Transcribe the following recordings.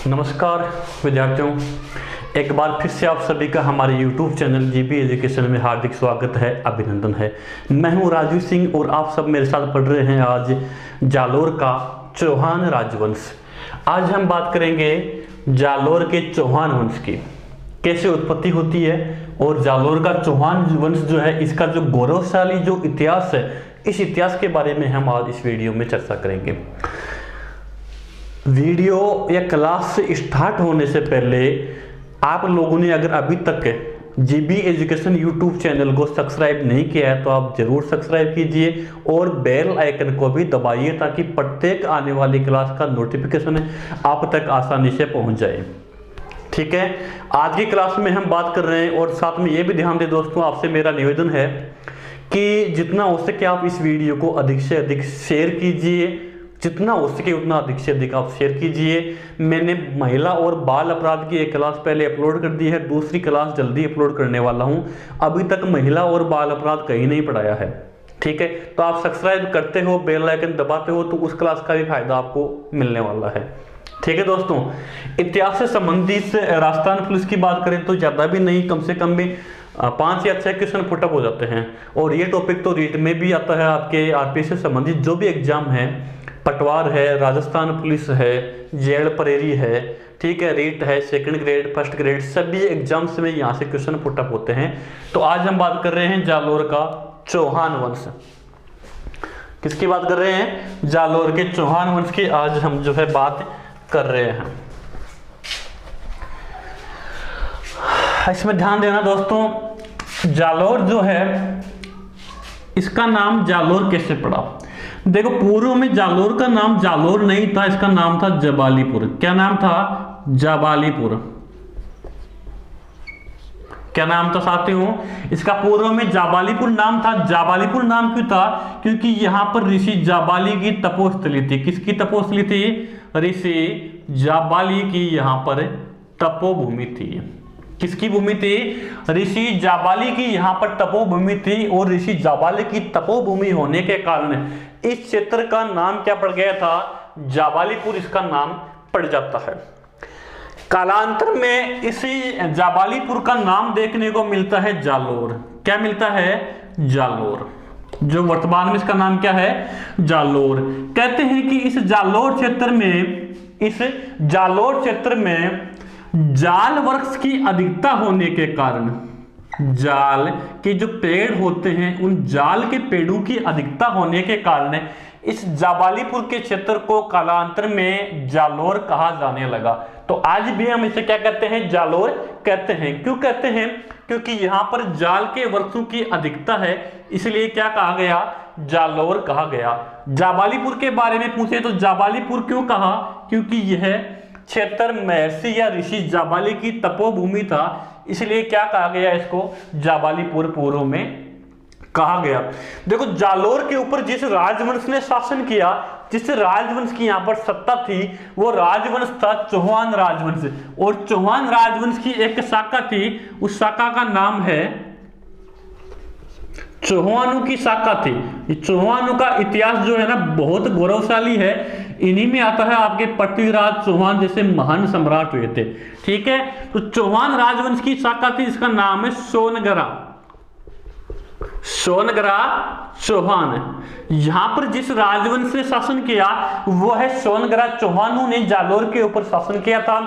नमस्कार विद्यार्थियों, एक बार फिर से आप सभी का हमारे YouTube चैनल जीबी एजुकेशन में हार्दिक स्वागत है, अभिनंदन है। मैं हूं राजू सिंह और आप सब मेरे साथ पढ़ रहे हैं आज जालोर का चौहान राजवंश। आज हम बात करेंगे जालोर के चौहान वंश की, कैसे उत्पत्ति होती है और जालोर का चौहान वंश जो है इसका जो गौरवशाली जो इतिहास है, इस इतिहास के बारे में हम आज इस वीडियो में चर्चा करेंगे। वीडियो या क्लास स्टार्ट होने से पहले आप लोगों ने अगर अभी तक जीबी एजुकेशन यूट्यूब चैनल को सब्सक्राइब नहीं किया है तो आप जरूर सब्सक्राइब कीजिए और बेल आइकन को भी दबाइए ताकि प्रत्येक आने वाली क्लास का नोटिफिकेशन आप तक आसानी से पहुंच जाए। ठीक है, आज की क्लास में हम बात कर रहे हैं और साथ में ये भी ध्यान दें दोस्तों, आपसे मेरा निवेदन है कि जितना हो सके आप इस वीडियो को अधिक से अधिक शेयर कीजिए, जितना हो सके उतना अधिक से अधिक आप शेयर कीजिए। मैंने महिला और बाल अपराध की एक क्लास पहले अपलोड कर दी है, दूसरी क्लास जल्दी अपलोड करने वाला हूं। अभी तक महिला और बाल अपराध कहीं नहीं पढ़ाया है। ठीक है, तो आप सब्सक्राइब करते हो, बेल आइकन दबाते हो तो उस क्लास का भी फायदा आपको मिलने वाला है। ठीक है दोस्तों, इतिहास से संबंधित राजस्थान पुलिस की बात करें तो ज्यादा भी नहीं, कम से कम भी 5 या 6 क्वेश्चन पुटअप हो जाते हैं और ये टॉपिक तो रीट में भी आता है। आपके आरपीएस से संबंधित जो भी एग्जाम है, पटवार है, राजस्थान पुलिस है, जेल परेरी है, ठीक है, रीट है, सेकंड ग्रेड, फर्स्ट ग्रेड, सभी एग्जाम्स में यहाँ से क्वेश्चन पुटअप होते हैं। तो आज हम बात कर रहे हैं जालोर का चौहान वंश। किसकी बात कर रहे हैं? जालोर के चौहान वंश की आज हम जो है बात कर रहे हैं। इसमें ध्यान देना दोस्तों, जालोर जो है इसका नाम जालोर कैसे पड़ा? देखो, पूर्व में जालोर का नाम जालोर नहीं था, इसका नाम था जबालीपुर। क्या नाम था? जबालीपुर। क्या नाम था साथियों? इसका पूर्व में जाबालीपुर नाम था। जाबालीपुर नाम क्यों था? क्योंकि यहां पर ऋषि जाबाली की तपोस्थली थी। किसकी तपोस्थली थी? ऋषि जाबाली की यहां पर तपोभूमि थी। किसकी भूमि थी? ऋषि जाबाली की यहां पर तपोभूमि थी और ऋषि जाबाली की तपोभूमि होने के कारण इस क्षेत्र का नाम क्या पड़ गया था? जाबालीपुर इसका नाम पड़ जाता है। कालांतर में इसी जाबालीपुर का नाम देखने को मिलता है जालोर। क्या मिलता है? जालोर। जो वर्तमान में इसका नाम क्या है? जालोर। कहते हैं कि इस जालोर क्षेत्र में जाल वृक्ष की अधिकता होने के कारण, जाल के जो पेड़ होते हैं उन जाल के पेड़ों की अधिकता होने के कारण इस जाबालीपुर के क्षेत्र को कालांतर में जालोर कहा जाने लगा। तो आज भी हम इसे क्या कहते हैं? जालोर कहते हैं। क्यों कहते हैं? क्योंकि यहां पर जाल के वृक्षों की अधिकता है, इसलिए क्या कहा गया? जालोर कहा गया। जाबालीपुर के बारे में पूछे तो जाबालीपुर क्यों कहा? क्योंकि यह क्षेत्र महर्षि या ऋषि जाबाली की तपोभूमि था, इसलिए क्या कहा गया? इसको जाबालीपुर पूर्व में कहा गया। देखो, जालोर के ऊपर जिस राजवंश ने शासन किया, जिस राजवंश की यहां पर सत्ता थी, वो राजवंश था चौहान राजवंश। और चौहान राजवंश की एक शाखा थी, उस शाखा का नाम है चौहानों की शाखा थी। चौहानों का इतिहास जो है ना बहुत गौरवशाली है। इन्हीं में आता है आपके पृथ्वीराज चौहान जैसे महान सम्राट हुए थे। ठीक है, तो चौहान राजवंश की शाखा थी, इसका नाम है सोनगरा। सोनगरा चौहान। यहां पर जिस राजवंश ने शासन किया वो है सोनगरा चौहानों ने जालोर के ऊपर शासन किया था।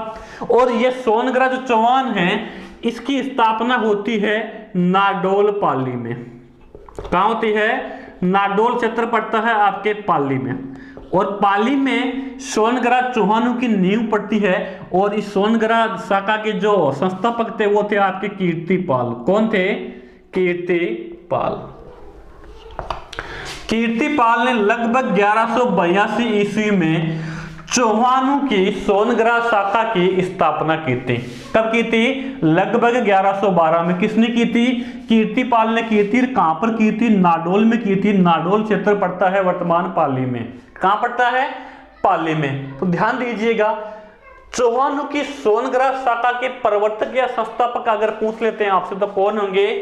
और ये सोनगरा जो चौहान है इसकी स्थापना होती है नाडोल पाली में। कहां होती है? नाडोल क्षेत्र पड़ता है आपके पाली में, और पाली में सोनगरा चौहानों की नींव पड़ती है। और इस सोनगरा शाखा के जो संस्थापक थे वो थे आपके कीर्तिपाल। कौन थे? कीर्तिपाल। कीर्तिपाल ने लगभग 1182 ईस्वी में चौहानों की सोनगरा शाखा की स्थापना की थी। कब की थी? लगभग 1112 में। किसने की थी? कीर्तिपाल ने की थी। कहां पर की थी? नाडोल में की थी। नाडोल क्षेत्र पड़ता है वर्तमान पाली में। कहां पड़ता है? पाली में। तो ध्यान दीजिएगा, चौहानों की सोनगरा शाखा के प्रवर्तक या संस्थापक अगर पूछ लेते हैं आपसे तो कौन होंगे?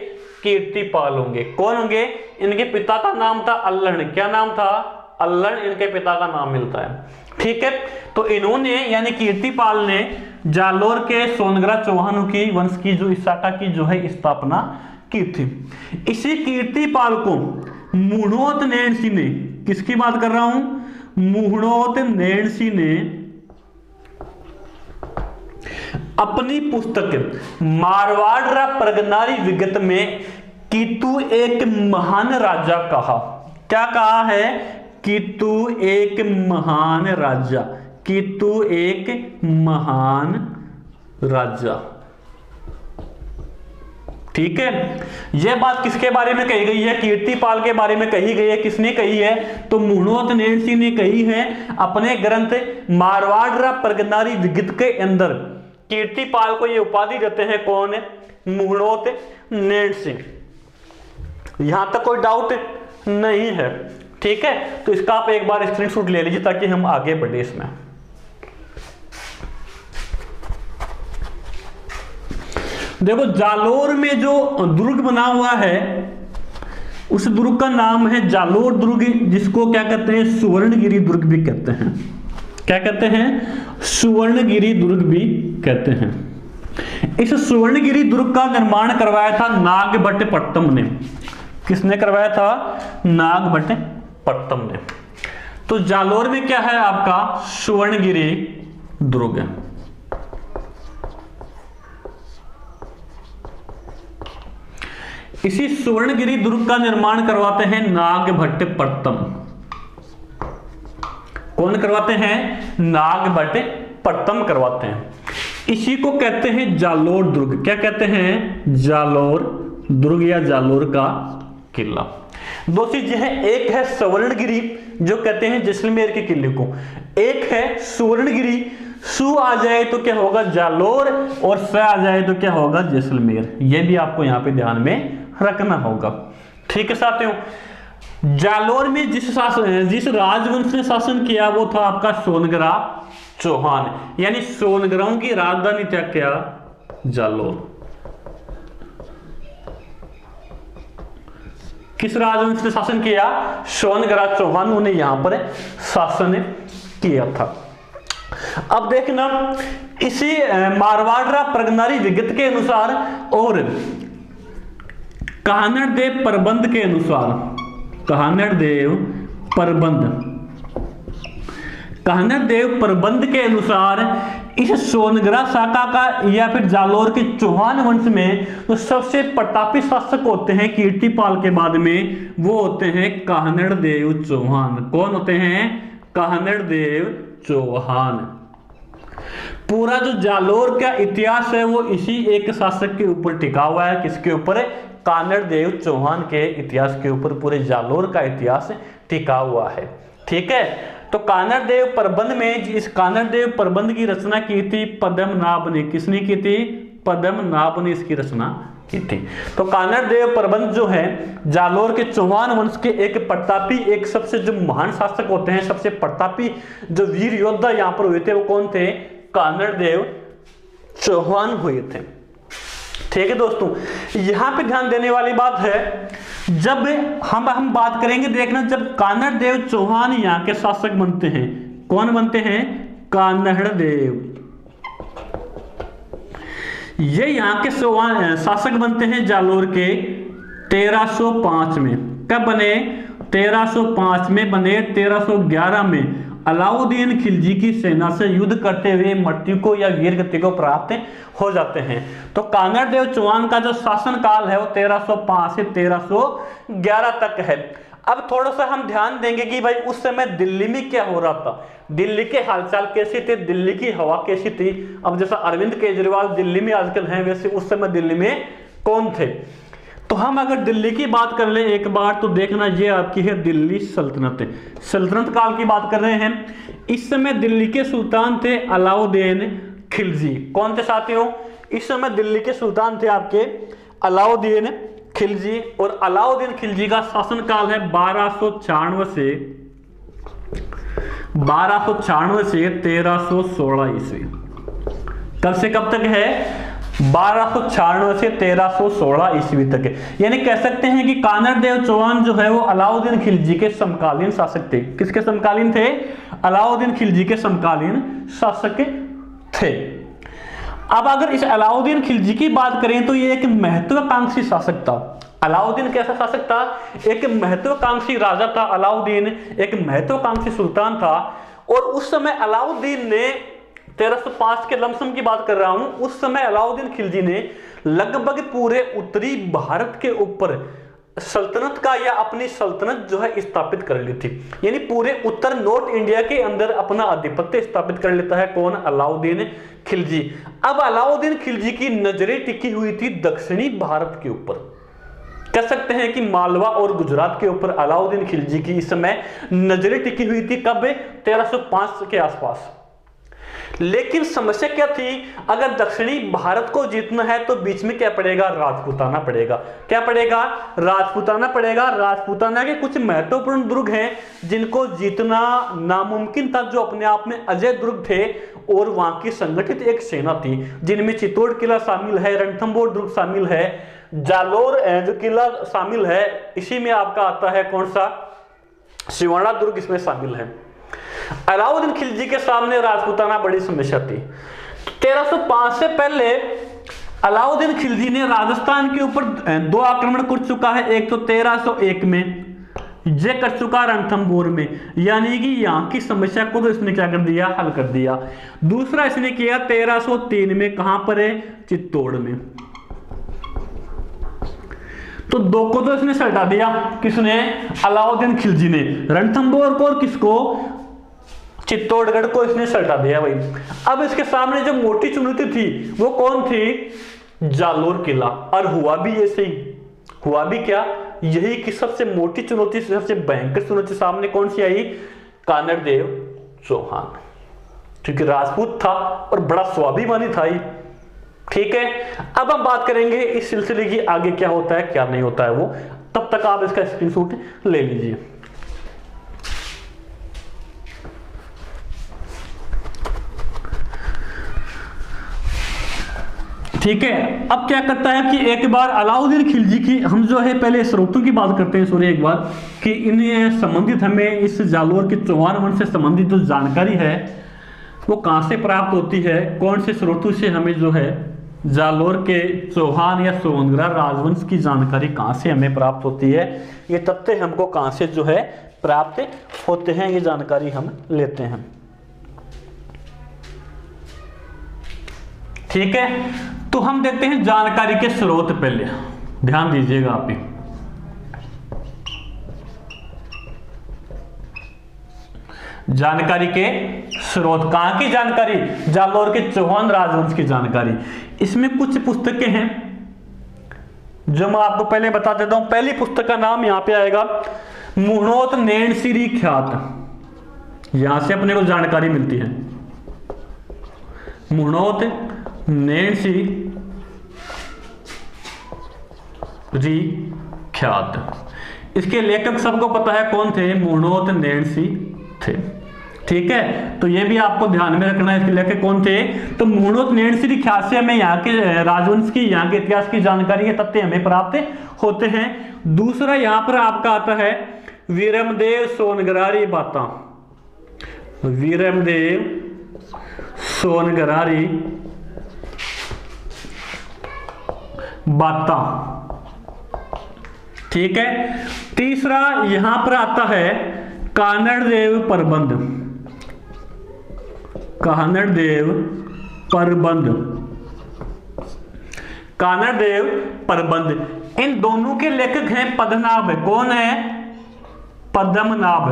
कीर्तिपाल होंगे। कौन होंगे? इनके पिता का नाम था अल्हड़। क्या नाम था? अल्लड़ इनके पिता का नाम मिलता है। ठीक है, तो इन्होंने यानी कीर्तिपाल ने जालोर के सोनग्रा चौहानों की वंश की जो शाखा की जो है स्थापना की थी। इसी कीर्तिपाल को मुहणोत नैण सिंह ने, किसकी बात कर रहा हूं, मुहणोत नैण सिंह ने अपनी पुस्तक मारवाड़ रा प्रगनारी विगत में कीतु एक महान राजा कहा। क्या कहा है, कीतु एक महान राजा, कीतु एक महान राजा। ठीक है, यह बात किसके बारे में कही गई है, कीर्तिपाल के बारे में कही गई है। किसने कही है, तो मुहणोत नैण सिंह ने कही है अपने ग्रंथ मारवाड़ रा प्रगनारी विगत के अंदर। कीर्तिपाल को ये उपाधि देते हैं कौन, मुहणोत नैण सिंह। यहां तक कोई डाउट नहीं है। ठीक है, तो इसका आप एक बार स्क्रीनशॉट ले लीजिए ताकि हम आगे बढ़े इसमें। देखो जालोर में जो दुर्ग बना हुआ है उस दुर्ग का नाम है जालोर दुर्ग, जिसको क्या कहते हैं, सुवर्णगिरी दुर्ग भी कहते हैं। क्या कहते हैं, सुवर्णगिरी दुर्ग भी कहते हैं। इस सुवर्णगिरी दुर्ग का निर्माण करवाया था नागभट्टपट्टम ने। किसने करवाया था, नागभट्टपट्टम ने। तो जालोर में क्या है आपका, सुवर्णगिरी दुर्ग है। इसी सुवर्णगिरी दुर्ग का निर्माण करवाते हैं नागभट्टपट्टम। कौन करवाते हैं, नागभट्टपट्टम करवाते हैं। इसी को कहते हैं जालोर दुर्ग। क्या कहते हैं, जालोर दुर्ग या जालोर का किला। दो चीजें हैं, एक है सुवर्णगिरी जो कहते हैं जैसलमेर के किले को, एक है सुवर्णगिरी। सु आ जाए तो क्या होगा, जालोर, और स आ जाए तो क्या होगा, जैसलमेर। यह भी आपको यहां पे ध्यान में रखना होगा। ठीक है साथियों, जालोर में जिस राजवंश ने शासन किया वो था आपका सोनग्रा चौहान, यानी सोनग्राओं की राजधानी था क्या, जालोर। किस राजवंश ने शासन किया, सोनग्रा चौहान ने यहां पर शासन किया था। अब देखना, इसी मारवाड़ प्रगनारी विगत के अनुसार और कानड़देव प्रबंध के अनुसार, कानड़देव प्रबंध के अनुसार इस सोनग्रा शाखा का या फिर जालोर के चौहान वंश में तो सबसे प्रतापी शासक होते हैं कीर्तिपाल के बाद में, वो होते हैं कानड़देव चौहान। कौन होते हैं, कानड़देव चौहान। पूरा जो जालोर का इतिहास है वो इसी एक शासक के ऊपर टिका हुआ है। किसके ऊपर, कानड़देव चौहान के इतिहास के ऊपर पूरे जालोर का इतिहास टिका हुआ है। ठीक है, तो कानड़देव प्रबंध में, इस कानड़देव प्रबंध की रचना की थी पद्मनाभ ने। किसने की थी, पद्मनाभ ने इसकी रचना की थी। तो कानड़देव प्रबंध जो है जालोर के चौहान वंश के एक प्रतापी, एक सबसे जो महान शासक होते हैं, सबसे प्रतापी जो वीर योद्धा यहाँ पर हुए थे वो कौन थे, कानड़देव चौहान हुए थे। ठीक है दोस्तों, यहां पे ध्यान देने वाली बात है, जब हम बात करेंगे, देखना, जब कानड़देव चौहान यहाँ के शासक बनते हैं, कौन बनते हैं, कानड़देव, ये यहाँ के शासक बनते हैं जालोर के 1305 में। कब बने, 1305 में बने। 1311 में अलाउद्दीन खिलजी की सेना से युद्ध करते हुए मृत्यु को या वीर गति को प्राप्त हो जाते हैं। तो कानड़देव चौहान का जो शासन काल है वो 1305 से 1311 तक है। अब थोड़ा सा हम ध्यान देंगे कि भाई उस समय दिल्ली में क्या हो रहा था, दिल्ली के हालचाल कैसे थे, दिल्ली की हवा कैसी थी। अब जैसा अरविंद केजरीवाल दिल्ली में आजकल हैं, वैसे उस समय दिल्ली में कौन थे। तो हम अगर दिल्ली की बात कर ले एक बार, तो देखना ये आपकी है दिल्ली सल्तनत, सल्तनत काल की बात कर रहे हैं। इस समय दिल्ली के सुल्तान थे अलाउद्दीन खिलजी। कौन थे साथियों, इस समय दिल्ली के सुल्तान थे आपके अलाउद्दीन खिलजी। और अलाउद्दीन खिलजी का शासन काल है 1296 से 1316 ईस्वी। कब से कब तक है, 1296 से 1316 ईस्वी तक। यानी कह सकते हैं कि कानरदेव चौहान जो है वो अलाउद्दीन खिलजी के समकालीन शासक थे। किसके समकालीन थे? अलाउद्दीन खिलजी के समकालीन शासक थे। अब अगर इस अलाउद्दीन खिलजी की बात करें तो ये एक महत्वाकांक्षी शासक था। अलाउद्दीन कैसा शासक था? एक महत्वाकांक्षी राजा था अलाउद्दीन, एक महत्वाकांक्षी सुल्तान था। और उस समय अलाउद्दीन ने 1305 के लमसम की बात कर रहा हूं, उस समय अलाउद्दीन खिलजी ने लगभग पूरे उत्तरी भारत के ऊपर सल्तनत का या अपनी सल्तनत जो है स्थापित कर ली थी। यानी पूरे उत्तर नॉर्थ इंडिया के अंदर अपना आधिपत्य स्थापित कर लेता है कौन? अलाउद्दीन खिलजी। अब अलाउद्दीन खिलजी की नजरें टिकी हुई थी दक्षिणी भारत के ऊपर। कह सकते हैं कि मालवा और गुजरात के ऊपर अलाउद्दीन खिलजी की इस समय नजरें टिकी हुई थी। कब? 1305 के आसपास। लेकिन समस्या क्या थी? अगर दक्षिणी भारत को जीतना है तो बीच में क्या पड़ेगा? राजपूताना पड़ेगा। क्या पड़ेगा? राजपूताना पड़ेगा। राजपूताना के कुछ महत्वपूर्ण दुर्ग हैं जिनको जीतना नामुमकिन था, जो अपने आप में अजय दुर्ग थे। और वहां की संगठित एक सेना थी जिनमें चित्तौड़ किला शामिल है, रणथंभौर दुर्ग शामिल है, जालोर जो किला शामिल है। इसी में आपका आता है कौन सा? सिवाना दुर्ग इसमें शामिल है। अलाउद्दीन खिलजी के सामने राजपूताना बड़ी समस्या थी। 1305 से पहले अलाउद्दीन खिलजी ने राजस्थान के ऊपर 2 आक्रमण कर चुका है। एक तो 1301 में ये कर चुका रणथंभौर में, यानी कि यहां की समस्या को तो इसने क्या कर दिया? हल कर दिया। दूसरा इसने किया 1303 में, कहां पर है? चित्तौड़ में। तो 2 को तो इसने सल्टा दिया। किसने? अलाउद्दीन खिलजी ने। रणथंभौर को और किसको? चित्तौड़गढ़ को इसने सल्टा दिया भाई। अब इसके सामने जो मोटी चुनौती थी वो कौन थी? जालोर किला। और हुआ भी ऐसे ही। हुआ भी क्या? यही कि सबसे मोटी चुनौती, सबसे भयंकर चुनौती सामने कौन सी आई? कानरदेव चौहान। क्योंकि राजपूत था और बड़ा स्वाभिमानी था ही। ठीक है, अब हम बात करेंगे इस सिलसिले की आगे क्या होता है क्या नहीं होता है वो। तब तक आप इसका स्क्रीनशॉट ले लीजिए। ठीक है, अब क्या करता है कि एक बार अलाउद्दीन खिलजी की हम जो है पहले स्रोतों की बात करते हैं। सॉरी, एक बार कि इन्हें संबंधित हमें इस जालोर के चौहान वंश से संबंधित जो जानकारी है वो कहां से प्राप्त होती है, कौन से स्रोतों से हमें जो है जालोर के चौहान या सोनगरा राजवंश की जानकारी कहां से हमें प्राप्त होती है, ये तथ्य हमको कहां से जो है प्राप्त होते हैं, ये जानकारी हम लेते हैं। ठीक है, तो हम देखते हैं जानकारी के स्रोत। पहले ध्यान दीजिएगा आप ही। जानकारी के स्रोत कहां की जानकारी? जालोर के चौहान राजवंश की जानकारी। इसमें कुछ पुस्तकें हैं जो मैं आपको पहले बता देता हूं। पहली पुस्तक का नाम यहां पे आएगा मुहणोत नैणसीरी ख्यात। यहां से अपने को जानकारी मिलती है। मुहणोत नैणसीरी ख्यात। इसके लेखक सबको पता है कौन थे? मुहणोत नैणसी थे। ठीक है, तो ये भी आपको ध्यान में रखना है इसके लेखक कौन थे। तो मुहणोत नैणसीरी ख्यात से हमें यहाँ के राजवंश की, यहाँ के इतिहास की जानकारी, के तथ्य हमें प्राप्त होते हैं। दूसरा यहाँ पर आपका आता है वीरमदेव सोनगरारी बाता। वीरमदेव सोनगरारी बाता। ठीक है, तीसरा यहां पर आता है कानड़देव प्रबंध। कानड़देव प्रबंध। कानड़देव प्रबंध। इन दोनों के लेखक हैं पद्मनाभ। कौन है? पद्मनाभ।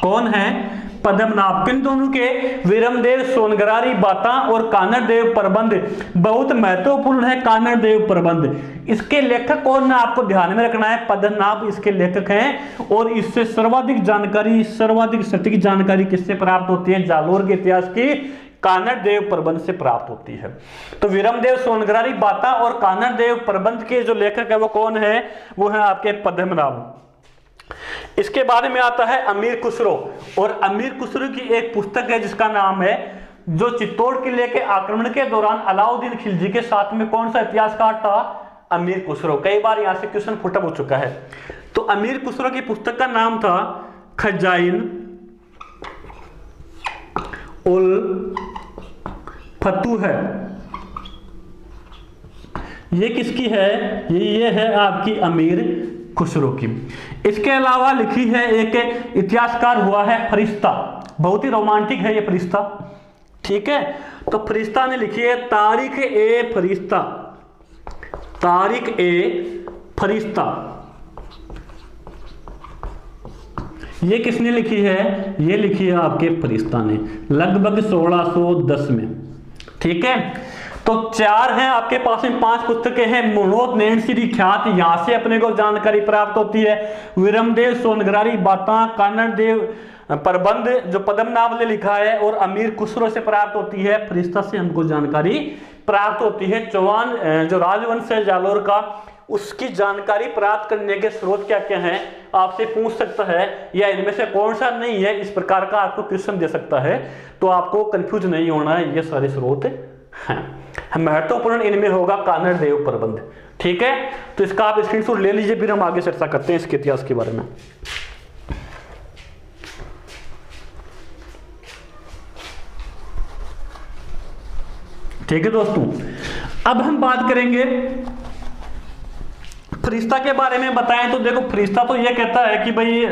कौन है? पद्मनाभ। किन दोनों के? वीरमदेव सोनगरारी बाता और कानड़देव प्रबंध। बहुत महत्वपूर्ण है कानड़देव प्रबंध। इसके लेखक कौन है आपको ध्यान में रखना है? पद्मनाभ इसके लेखक हैं। और इससे सर्वाधिक जानकारी, सर्वाधिक सटीक जानकारी किससे प्राप्त होती है? जालोर के इतिहास की कानड़देव प्रबंध से प्राप्त होती है। तो वीरमदेव सोनगरारी बाता और कानड़देव प्रबंध के जो लेखक है वो कौन है? वो है आपके पद्मनाभ। इसके बारे में आता है अमीर खुसरो। और अमीर खुसरो की एक पुस्तक है जिसका नाम है जो चित्तौड़ किले के आक्रमण के दौरान अलाउद्दीन खिलजी के साथ में कौन सा इतिहासकार था? अमीर खुसरो। कई बार यहां से क्वेश्चन फुटअप हो चुका है। तो अमीर खुसरो की पुस्तक का नाम था खजाइन उल फतूह है। ये किसकी है? ये है आपकी अमीर खुसरो की। इसके अलावा लिखी है एक इतिहासकार हुआ है फरिश्ता, बहुत ही रोमांटिक है ये फरिश्ता, ठीक है। तो फरिश्ता ने लिखी है तारिख ए फरिश्ता, तारिख ए फरिश्ता। ये किसने लिखी है? ये लिखी है आपके फरिश्ता ने, लगभग 1610 में, ठीक है। तो 4 हैं आपके पास में, 5 पुस्तकें हैं। मुनोद नैन श्री ख्यात, यहां से अपने को जानकारी प्राप्त होती है। विरमदेव सोनगरारी बाता, कानड़ देव प्रबंध जो पद्मनाभ ने लिखा है, और अमीर खुसरो से प्राप्त होती है। फरिश्ता से हमको जानकारी प्राप्त होती है। चौहान जो राजवंश है जालोर का, उसकी जानकारी प्राप्त करने के स्रोत क्या क्या हैं आपसे पूछ सकता है, या इनमें से कौन सा नहीं है, इस प्रकार का आपको क्वेश्चन दे सकता है। तो आपको कंफ्यूज नहीं होना है, ये सारे स्रोत हैं। महत्वपूर्ण इनमें होगा कानड़ देव प्रबंध, ठीक है। तो इसका आप स्क्रीनशॉट ले लीजिए, फिर हम आगे चर्चा करते हैं इसके इतिहास के बारे में। ठीक है दोस्तों, अब हम बात करेंगे फरिश्ता के बारे में। बताएं तो देखो, फरिश्ता तो यह कहता है कि भाई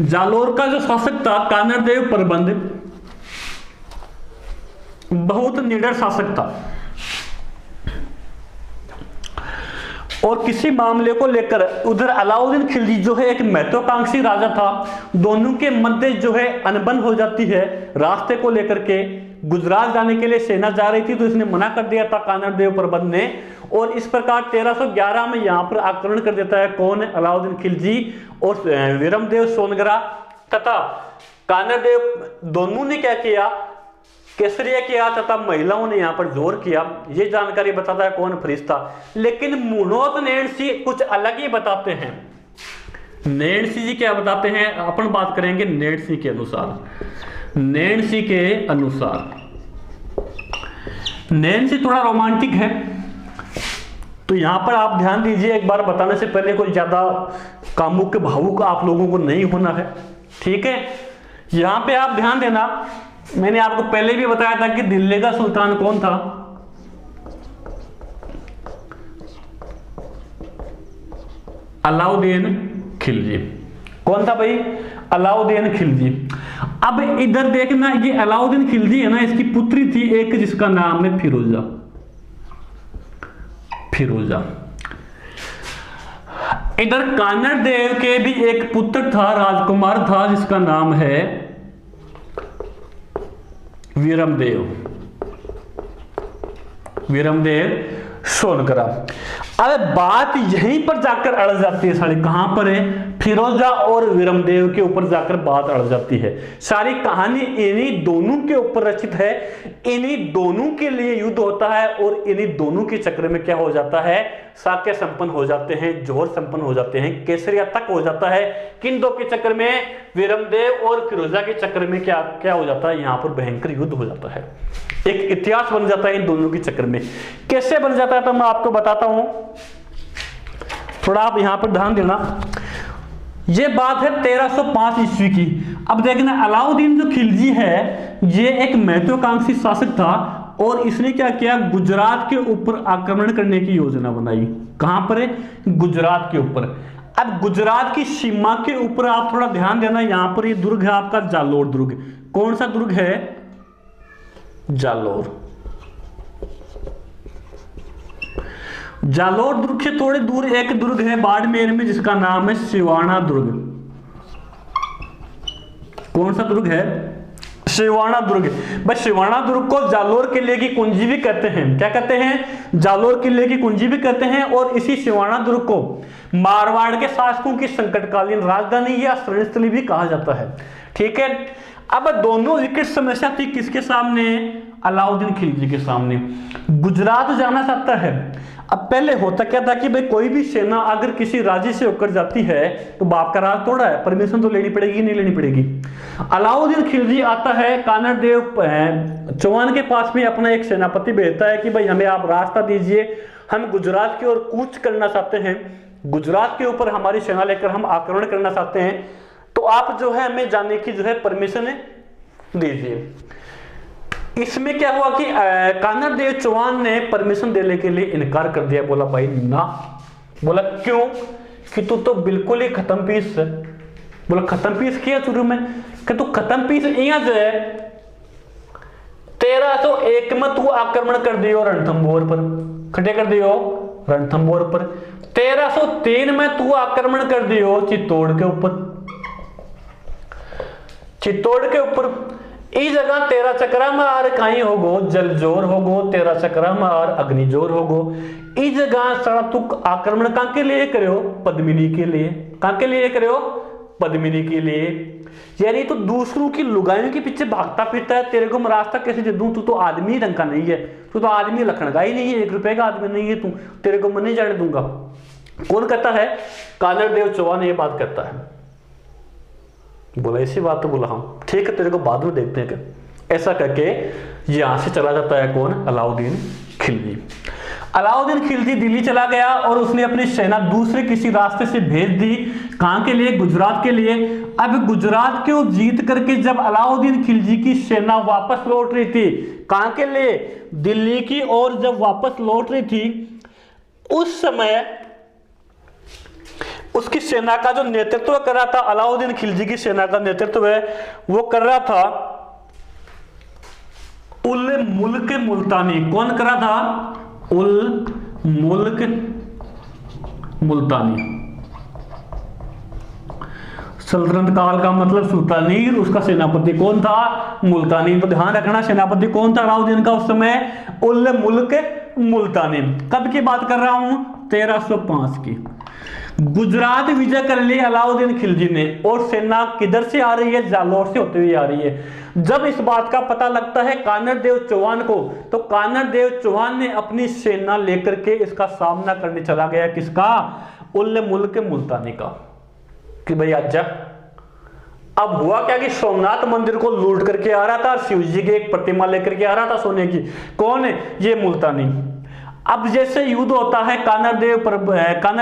जालोर का जो शासक था कानड़ देव प्रबंध बहुत निडर शासक था, और किसी मामले को लेकर उधर अलाउद्दीन खिलजी जो है एक महत्वाकांक्षी राजा था। दोनों के मध्य जो है अनबन हो जाती है रास्ते को लेकर के। गुजरात जाने के लिए सेना जा रही थी, तो इसने मना कर दिया था कानड़ देव प्रबंध ने, और इस प्रकार 1311 में यहां पर आक्रमण कर देता है कौन? अलाउद्दीन खिलजी। और विरमदेव सोनगरा तथा कानड़ देव दोनों ने क्या किया? केसरिया किया तथा महिलाओं ने यहां पर जोर किया। यह जानकारी बताता है कौन? फरिश्ता। लेकिन मुनोद नैन सी कुछ अलग ही बताते हैं। नैन सी जी क्या बताते हैं? अपन बात करेंगे नैन सी के अनुसार। नैन सी के अनुसार नैन सी थोड़ा रोमांटिक है, तो यहां पर आप ध्यान दीजिए, एक बार बताने से पहले कोई ज्यादा कामुक भावुक आप लोगों को नहीं होना है, ठीक है। यहां पे आप ध्यान देना, मैंने आपको पहले भी बताया था कि दिल्ली का सुल्तान कौन था? अलाउद्दीन खिलजी। कौन था भाई? अलाउद्दीन खिलजी। अब इधर देखना, ये अलाउद्दीन खिलजी है ना, इसकी पुत्री थी एक जिसका नाम है फिरोजा। फिरोजा। इधर कानड़ देव के भी एक पुत्र था, राजकुमार था, जिसका नाम है विरमदेव। विरमदेव सोनगरा। अब बात यहीं पर जाकर अड़ जाती है सारी। कहां पर है? फिरोजा और विरमदेव के ऊपर जाकर बात अड़ जाती है। सारी कहानी इन्हीं दोनों के ऊपर रचित है, इन्हीं दोनों के लिए युद्ध होता है, और इन्हीं दोनों के चक्र में क्या हो जाता है? साक्य संपन्न हो जाते हैं, जोहर संपन्न हो जाते हैं, केसरिया तक हो जाता है। किन दो के चक्कर में? विरमदेव और फिरोजा के चक्कर में क्या क्या हो जाता है? यहां पर भयंकर युद्ध हो जाता है, एक इतिहास बन जाता है इन दोनों के चक्कर में। कैसे बन जाता है तो मैं आपको बताता हूं, थोड़ा आप यहां पर ध्यान देना। ये बात है 1305 ईस्वी की। अब देखना, अलाउद्दीन जो खिलजी है ये एक महत्वाकांक्षी शासक था, और इसने क्या किया? गुजरात के ऊपर आक्रमण करने की योजना बनाई। कहां पर है? गुजरात के ऊपर। अब गुजरात की सीमा के ऊपर आप थोड़ा ध्यान देना, यहां पर ये दुर्ग है आपका जालोर दुर्ग। कौन सा दुर्ग है? जालोर। जालोर दुर्ग से थोड़ी दूर एक दुर्ग है बाड़मेर में, जिसका नाम है सिवाना दुर्ग। कौन सा दुर्ग है? सिवाना दुर्ग। बस सिवाना दुर्ग को जालोर किले की कुंजी भी कहते हैं। क्या कहते हैं? जालोर किले की कुंजी भी कहते हैं। और इसी सिवाना दुर्ग को मारवाड़ के शासकों की संकटकालीन राजधानी या शरणस्थली भी कहा जाता है, ठीक है। अब दोनों विकट समस्या थी किसके सामने? अलाउद्दीन खिलजी के सामने। गुजरात जाना चाहता है, अब पहले होता क्या था कि भाई कोई भी सेना अगर किसी राज्य से होकर जाती है तो बाप का राज तोड़ा है, परमिशन तो लेनी पड़ेगी, नहीं लेनी पड़ेगी। अलाउद्दीन खिलजी आता है, कानर देव चौहान के पास में अपना एक सेनापति भेजता है कि भाई हमें आप रास्ता दीजिए, हम गुजरात की ओर कूच करना चाहते हैं, गुजरात के ऊपर हमारी सेना लेकर हम आक्रमण करना चाहते हैं, तो आप जो है हमें जाने की जो है परमिशन दीजिए। इसमें क्या हुआ कि कानर देव चौहान ने परमिशन देने के लिए इनकार कर दिया, बोला भाई ना। बोला क्यों? कि तू तो बिल्कुल ही खत्म पीस है। बोला खत्म पीस किया शुरू में? कि तू खत्म पीस यहाँ जो है 1301 में तू आक्रमण कर दियो रणथंभौर पर, खड़े कर दियो रणथंभौर पर। 1303 में तू आक्रमण कर दियो चित्तौड़ के ऊपर, चित्तौड़ के ऊपर। इस जगह तेरा चक्रा मार कहीं होगो जलजोर होगो, तेरा चक्रा मार अग्निजोर होगो। इस जगह सारा तू आक्रमण कहां के लिए करो? पद्मिनी के लिए। कहां के लिए करो? पद्मिनी के लिए। यानी तो दूसरों की लुगाइयों के पीछे भागता फिरता है, तेरे को मैं रास्ता कैसे दे दूं? तू तो आदमी ढंग का नहीं है, तू तो आदमी लखन का ही नहीं है, 1 रुपए का आदमी नहीं है तू, तेरे को मैं नहीं जाने दूंगा। कौन कहता है? कानर देव चौहान ये बात कहता है। बोला ऐसी बात? तो बोला हाँ ठीक है, तेरे को बाद में देखते हैं। ऐसा करके यहां से चला जाता है कौन? अलाउद्दीन खिलजी। अलाउद्दीन खिलजी दिल्ली चला गया और उसने अपनी सेना दूसरे किसी रास्ते से भेज दी। कहां के लिए? गुजरात के लिए। अब गुजरात को जीत करके जब अलाउद्दीन खिलजी की सेना वापस लौट रही थी, कहां के लिए? दिल्ली की ओर जब वापस लौट रही थी, उस समय उसकी सेना का जो नेतृत्व कर रहा था, अलाउद्दीन खिलजी की सेना का नेतृत्व है वो कर रहा था उल मुल्क मुल्तानी। कौन कर रहा था? उल मुल्क मुल्तानी। सल्तनत काल का मतलब सुल्तानी, उसका सेनापति कौन था? मुल्तानी। तो ध्यान रखना सेनापति कौन था अलाउद्दीन का उस समय? उल मुल्क मुल्तानी। कब की बात कर रहा हूं? 1305 की। गुजरात विजय कर लिया अलाउद्दीन खिलजी ने, और सेना किधर से आ रही है? जालोर से होते हुए आ रही है। जब इस बात का पता लगता है कानर देव चौहान को, तो कानर देव चौहान ने अपनी सेना लेकर के इसका सामना करने चला गया। किसका? उल मुल्क मुल्तानी का। कि भाई आजा। अब हुआ क्या कि सोमनाथ मंदिर को लूट करके आ रहा था, शिव जी की एक प्रतिमा लेकर के आ रहा था सोने की। कौन है? ये मुल्तानी। अब जैसे युद्ध होता है कानर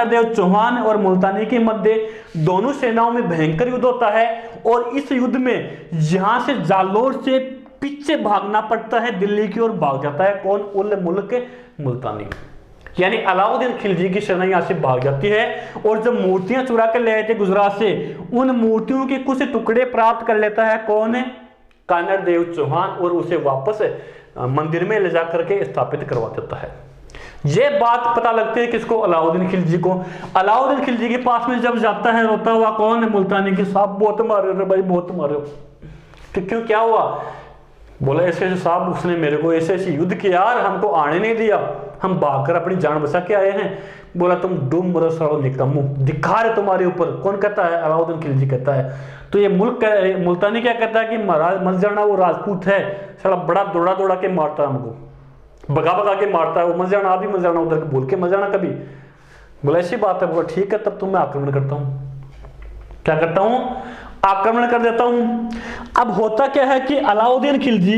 देव चौहान और मुल्तानी के मध्य, दोनों सेनाओं में भयंकर युद्ध होता है। और इस युद्ध में यहां से जालोर से पीछे भागना पड़ता है, दिल्ली की ओर भाग जाता है कौन? उल मुल्क मुल्तानी। यानी अलाउद्दीन खिलजी की सेना यहां से भाग जाती है, और जब मूर्तियां चुरा कर ले आए थे गुजरात से, उन मूर्तियों के कुछ टुकड़े प्राप्त कर लेता है कौन है? कानर देव चौहान, और उसे वापस मंदिर में ले जाकर के स्थापित करवा देता है। ये बात पता लगती है किसको? अलाउद्दीन खिलजी को। अलाउद्दीन खिलजी के पास में जब जाता है, रोता हुआ कौन है? मुल्तानी के साहब बहुत मारे रे भाई, बहुत मारे। तो क्यों, क्या हुआ? बोला ऐसे ऐसे साहब उसने मेरे को ऐसे ऐसे युद्ध किया यार, हमको आने नहीं दिया, हम भागकर अपनी जान बचा के आए हैं। बोला तुम डूब मरो सालो निकम्मू, दिखा रहे तुम्हारे ऊपर। कौन कहता है? अलाउद्दीन खिलजी कहता है। तो ये मुल्तानी क्या कहता है कि महाराज मत जाना, वो राजपूत है, साला बड़ा दौड़ा दौड़ा के मारता है हमको, भगा भगा के मारता है, वो मत जाना, आप भी मत जाना, उधर बोल के मत जाना कभी। बोला ऐसी बात है। बोला ठीक है, तब तो मैं आक्रमण करता हूं। क्या करता हूं? आक्रमण कर देता हूं। अब होता क्या है कि अलाउद्दीन खिलजी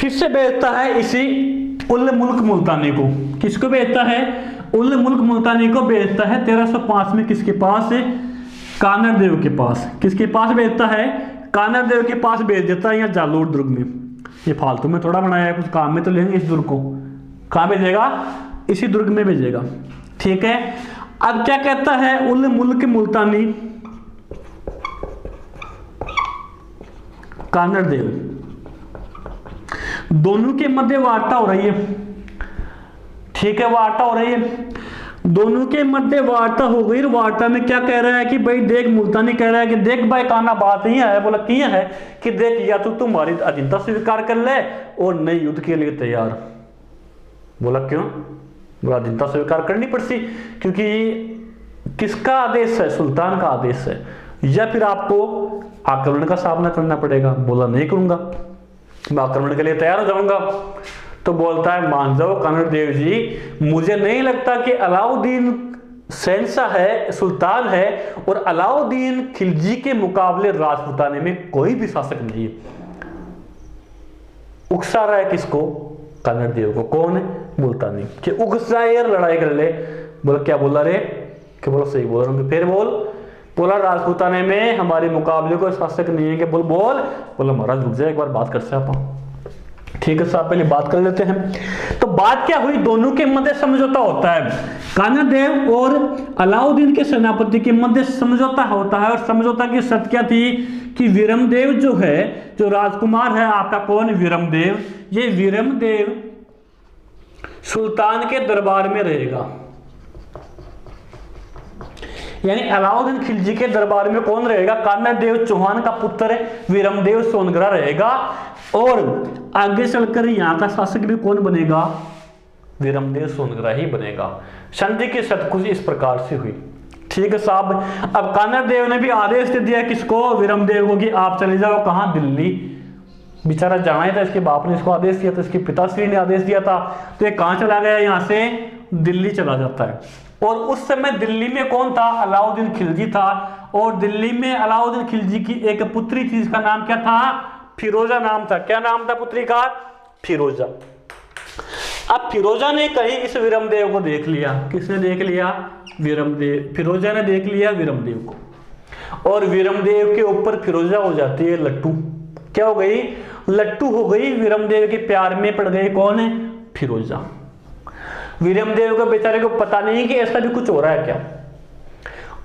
फिर से भेजता है इसी उल मुल्क मुल्तानी को। किसको भेजता है? उल मुल्क मुल्तानी को भेजता है 1305 में। किसके पास? कानर देव के पास। किसके पास भेजता है? कानर देव के पास भेज देता है, यहाँ जालोर दुर्ग में। ये फालतू में थोड़ा बनाया है, कुछ काम में तो लेंगे इस दुर्ग को। कहां भेजेगा? इसी दुर्ग में भेजेगा। ठीक है। अब क्या कहता है उल मुल्क मुल्तानी? कानर देव, दोनों के मध्य वार्ता हो रही है। ठीक है, वार्ता हो रही है, दोनों के मध्य वार्ता हो गई। वार्ता में क्या कह रहा है कि भाई देख, मुल्तानी कह रहा है कि देख भाई काना बात ही है। बोला किया है कि देख, या तो तुम्हारी अधीनता स्वीकार कर ले और नए युद्ध के लिए तैयार। बोला क्यों? बोला अधीनता स्वीकार करनी पड़ती, क्योंकि किसका आदेश है? सुल्तान का आदेश है, या फिर आपको आक्रमण का सामना करना पड़ेगा। बोला नहीं करूंगा, मैं आक्रमण के लिए तैयार हो जाऊंगा। तो बोलता है मान जाओ कानड़ देव जी, मुझे नहीं लगता कि अलाउद्दीन शहंशाह है, सुल्तान है, और अलाउद्दीन खिलजी के मुकाबले राजपूताने में कोई भी शासक नहीं है। उकसा रहा है किसको? कानड़ देव को। कौन है? मुल्तानी। कि उकसा यार लड़ाई कर ले। बोला क्या बोला रे? कि बोला सही बोल रहा हूँ। फिर बोला राजपूताने में हमारे मुकाबले कोई शासक नहीं है। कि बोला महाराज रुक जाए, एक बार बात कर सकते हैं। ठीक है साहब, पहले बात कर लेते हैं। तो बात क्या हुई? दोनों के मध्य समझौता होता है। कानड़ देव और अलाउद्दीन के सेनापति के मध्य समझौता होता है। और समझौता की शर्त क्या थी? कि वीरमदेव जो है, जो राजकुमार है आपका, कौन? वीरमदेव। ये वीरमदेव सुल्तान के दरबार में रहेगा। यानी अलाउद्दीन खिलजी के दरबार में कौन रहेगा? कानड़ देव चौहान का पुत्र वीरमदेव सोनगरा रहेगा। और आगे चलकर यहां का शासक भी कौन बनेगा? वीरमदेव सोनगरा ही बनेगा। संधि की शर्त कुछ इस प्रकार से हुई। ठीक है साहब। अब कानड़ देव ने भी आदेश दे दिया किसको? वीरमदेव को, कि आप चले जाओ कहां? दिल्ली। बेचारा जाना ही था, इसके बाप ने इसको आदेश दिया था, इसके पिताश्री ने आदेश दिया था। तो ये कहां चला गया? यहां से दिल्ली चला जाता है। और उस समय दिल्ली में कौन था? अलाउद्दीन खिलजी था। और दिल्ली में अलाउद्दीन खिलजी की एक पुत्री थी, जिसका नाम क्या था? फिरोजा नाम था। क्या नाम था पुत्री का? फिरोजा। अब फिरोजा ने कहीं इस वीरमदेव को देख लिया। किसने देख लिया? वीरमदेव। फिरोजा ने देख लिया वीरमदेव को। और वीरमदेव के ऊपर फिरोजा हो जाती है लट्टू। क्या हो गई? लट्टू हो गई। वीरमदेव के प्यार में पड़ गई। कौन है? फिरोजा। वीरमदेव को बेचारे को पता नहीं कि ऐसा भी कुछ हो रहा है क्या।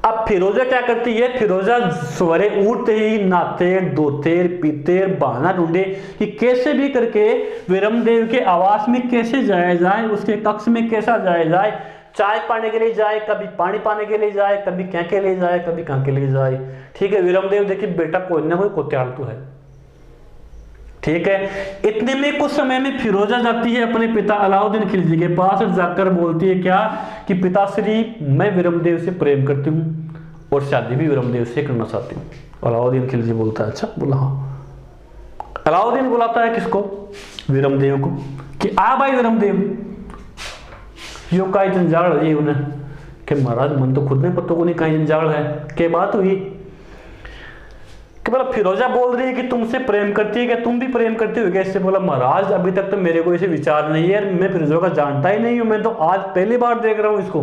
अब फिरोजा क्या करती है? फिरोजा सवेरे उठते ही नहाते, धोते, पीते, बहाना ढूंढे कि कैसे भी करके वीरमदेव के आवास में कैसे जाया जाए, उसके कक्ष में कैसा जाया जाए। चाय पाने के लिए जाए, कभी पानी पाने के लिए जाए, कभी क्या के लिए जाए, कभी कहाँ के लिए जाए। ठीक है। वीरमदेव देखिए बेटा कोई ना कोई कोत्याल तो है। ठीक है। इतने में कुछ समय में फिरोजा जाती है अपने पिता अलाउद्दीन खिलजी के पास, जाकर बोलती है क्या? कि पिताश्री, मैं वीरमदेव से प्रेम करती हूँ और शादी भी वीरमदेव से करना चाहती हूँ। अलाउद्दीन खिलजी बोलता है अच्छा। बोला हाँ। अलाउद्दीन बुलाता है किसको? वीरमदेव को। कि आ भाई वीरमदेव, यो का जंजाल है उन्हें। कि महाराज मन तो खुद ने पता को नहीं कहीं जंजाल है। क्या बात हुई? कि बोला फिरोजा बोल रही है कि तुमसे प्रेम करती है। कि तुम भी प्रेम करती हो? इससे बोला महाराज अभी तक तो मेरे को ऐसे विचार नहीं है, मैं फिरोजा का जानता ही नहीं हूं, मैं तो आज पहली बार देख रहा हूं इसको।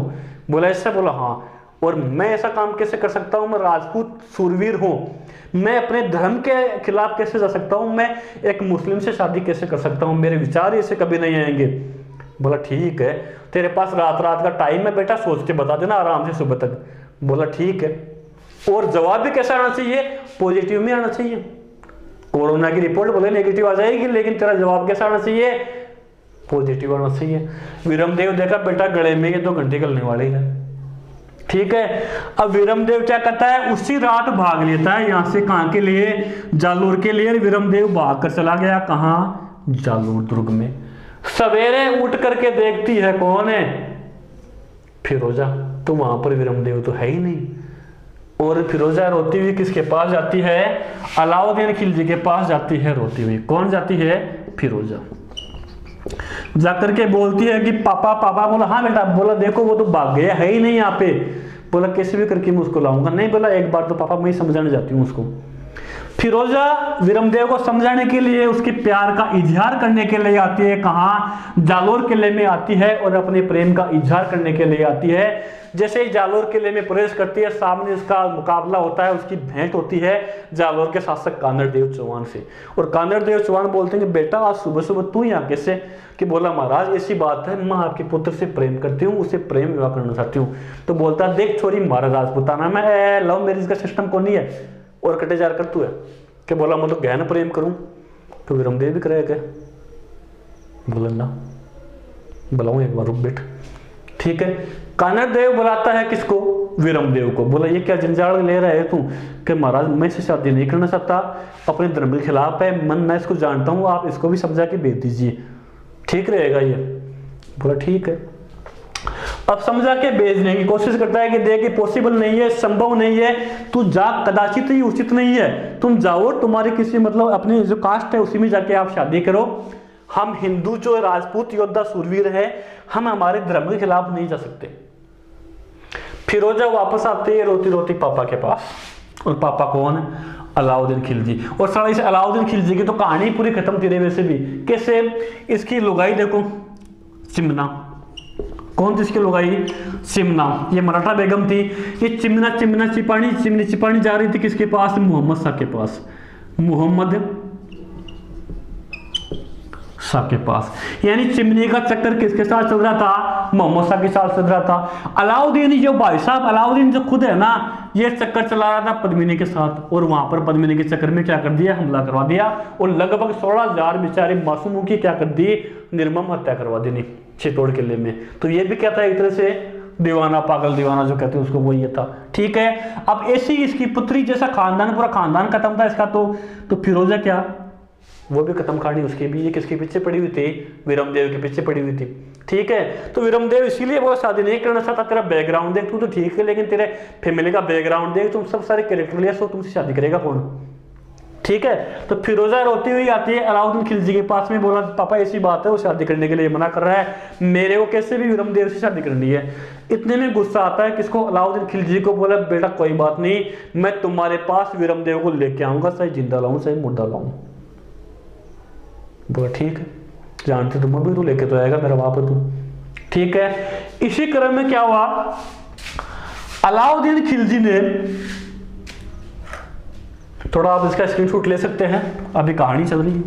बोला इससे? बोला हाँ। और मैं ऐसा काम कैसे कर सकता हूं? मैं राजपूत सूरवीर हूं, मैं अपने धर्म के खिलाफ कैसे जा सकता हूं? मैं एक मुस्लिम से शादी कैसे कर सकता हूं? मेरे विचार ऐसे कभी नहीं आएंगे। बोला ठीक है, तेरे पास रात का टाइम है बेटा, सोच के बता देना आराम से सुबह तक। बोला ठीक है। और जवाब भी कैसा आना चाहिए? पॉजिटिव में आना चाहिए। कोरोना की रिपोर्ट बोले नेगेटिव आ जाएगी, लेकिन तेरा जवाब कैसा आना चाहिए? पॉजिटिव आना चाहिए। वीरमदेव देखा बेटा गले में ये 2 घंटे निकलने वाले है। ठीक है। अब वीरमदेव क्या करता है? उसी रात भाग लेता है यहां से। कहां के लिए? जालोर के लिए। वीरमदेव भाग कर चला गया कहां? जालोर दुर्ग में। सवेरे उठ करके देखती है कौन है? फिरोजा। तो वहां पर वीरमदेव तो है ही नहीं। और फिरोजा रोती हुई किसके पास जाती है? अलाउद्दीन खिलजी के पास जाती है रोती हुई। कौन जाती है? फिरोजा। जाकर के बोलती है कि पापा पापा। बोला हाँ बेटा। बोला देखो वो तो भाग गया, है ही नहीं यहाँ पे। बोला कैसे भी करके मैं उसको लाऊंगा। नहीं बोला एक बार तो पापा मैं समझाने जाती हूँ उसको। फिरोजा वीरमदेव को समझाने के लिए, उसके प्यार का इजहार करने के लिए आती है। कहाँ? जालोर किले में आती है और अपने प्रेम का इजहार करने के लिए आती है। जैसे ही जालोर किले में प्रवेश करती है, सामने उसका मुकाबला होता है, उसकी भेंट होती है जालोर के शासक कानड़ देव चौहान से। और कानड़ देव चौहान बोलते हैं कि बेटा आज सुबह सुबह तू यहाँ कैसे? कि बोला महाराज ऐसी बात है, मैं आपके पुत्र से प्रेम करती हूँ, उसे प्रेम विवाह करना चाहती हूँ। तो बोलता देख छोरी महाराज राजपूताना में लव मैरिज का सिस्टम को नहीं है और कटे जार कर तू है। कि बोला मैं तो गहन प्रेम करूं। तो वीरमदेव भी करेगा क्या? बोला ना। बुलाऊं एक बार रुक बैठ। ठीक है। कानड़ देव बुलाता है किसको? वीरमदेव को। बोला ये क्या जंजाल ले रहा है तू? कि महाराज मैं इससे शादी नहीं करना चाहता, अपने धर्म के खिलाफ है, मन मैं इसको जानता हूँ, आप इसको भी समझा के भेज दीजिए, ठीक रहेगा ये। बोला ठीक है। अब समझा के भेजने की कोशिश करता है कि देखिए पॉसिबल नहीं है, संभव नहीं है, तू जा, कदाचित ही उचित नहीं है, तुम जाओ, तुम्हारी किसी मतलब अपनी जो कास्ट है उसी में जाके आप शादी करो, हम हिंदू जो राजपूत योद्धा सूरवीर है, हम हमारे धर्म के खिलाफ नहीं जा सकते। फिरोजा वापस आते हैं रोती रोती पापा के पास, और पापा कौन है? अलाउद्दीन खिलजी। और सारा इस अलाउद्दीन खिलजी की तो कहानी पूरी खत्म तेरे वैसे भी। कैसे? इसकी लुगाई देखो, चिमना। कौन थी इसकी लुगाई? चिमना। ये मराठा बेगम थी। ये चिमना चिमना चिपाणी चिमनी चिपाणी जा रही थी किसके पास? मोहम्मद शाह के पास। मोहम्मद शाह के पास। यानी चिमनी का चक्कर किसके साथ चल रहा था? मोहम्मद शाह के साथ चल रहा था। अलाउद्दीन जो भाई साहब, अलाउद्दीन जो खुद है ना, ये चक्कर चला रहा था पद्मिनी के साथ, और वहां पर पद्मिनी के चक्कर में क्या कर दिया? हमला करवा दिया, और लगभग 16,000 बेचारे मासूमों की क्या कर दी? निर्मम हत्या करवा दी चित्तौड़ किले में। तो ये भी क्या था? एक तरह से दीवाना, पागल दीवाना जो कहते हैं उसको, वो ये था। ठीक है। अब ऐसी इसकी पुत्री जैसा खानदान, पूरा खानदान खत्म था इसका। तो फिरोजा क्या? वो भी खत्म कहानी उसकी भी। ये किसके पीछे पड़ी हुई थी? विरमदेव के पीछे पड़ी हुई थी। ठीक है। तो विरमदेव इसीलिए वो शादी नहीं करना चाहता। तेरा बैकग्राउंड देख, तू तो ठीक है, लेकिन तेरे फैमिली का बैकग्राउंड देख, तुम सब सारे कैरेक्टर लिया, सो तुमसे शादी करेगा कौन? ठीक है। तो फिरोजा रोती हुई आती है अलाउद्दीन खिलजी के पास में, बोला पापा ऐसी बात है, वो शादी करने के लिए मना कर रहा है, मेरे को कैसे भी विरमदेव से शादी करनी है। इतने में गुस्सा आता है किसको? अलाउद्दीन खिलजी को। बोला बेटा कोई बात नहीं, मैं तुम्हारे पास विरमदेव को लेके आऊंगा, चाहे जिंदा लाऊं चाहे मुर्दा लाऊं। बोला ठीक है, जानते तुम अभी, तो लेके तो आएगा, मेरा बाप है तू। ठीक है। इसी क्रम में क्या हुआ? अलाउद्दीन खिलजी ने, थोड़ा आप इसका स्क्रीनशॉट ले सकते हैं, अभी कहानी चल रही है।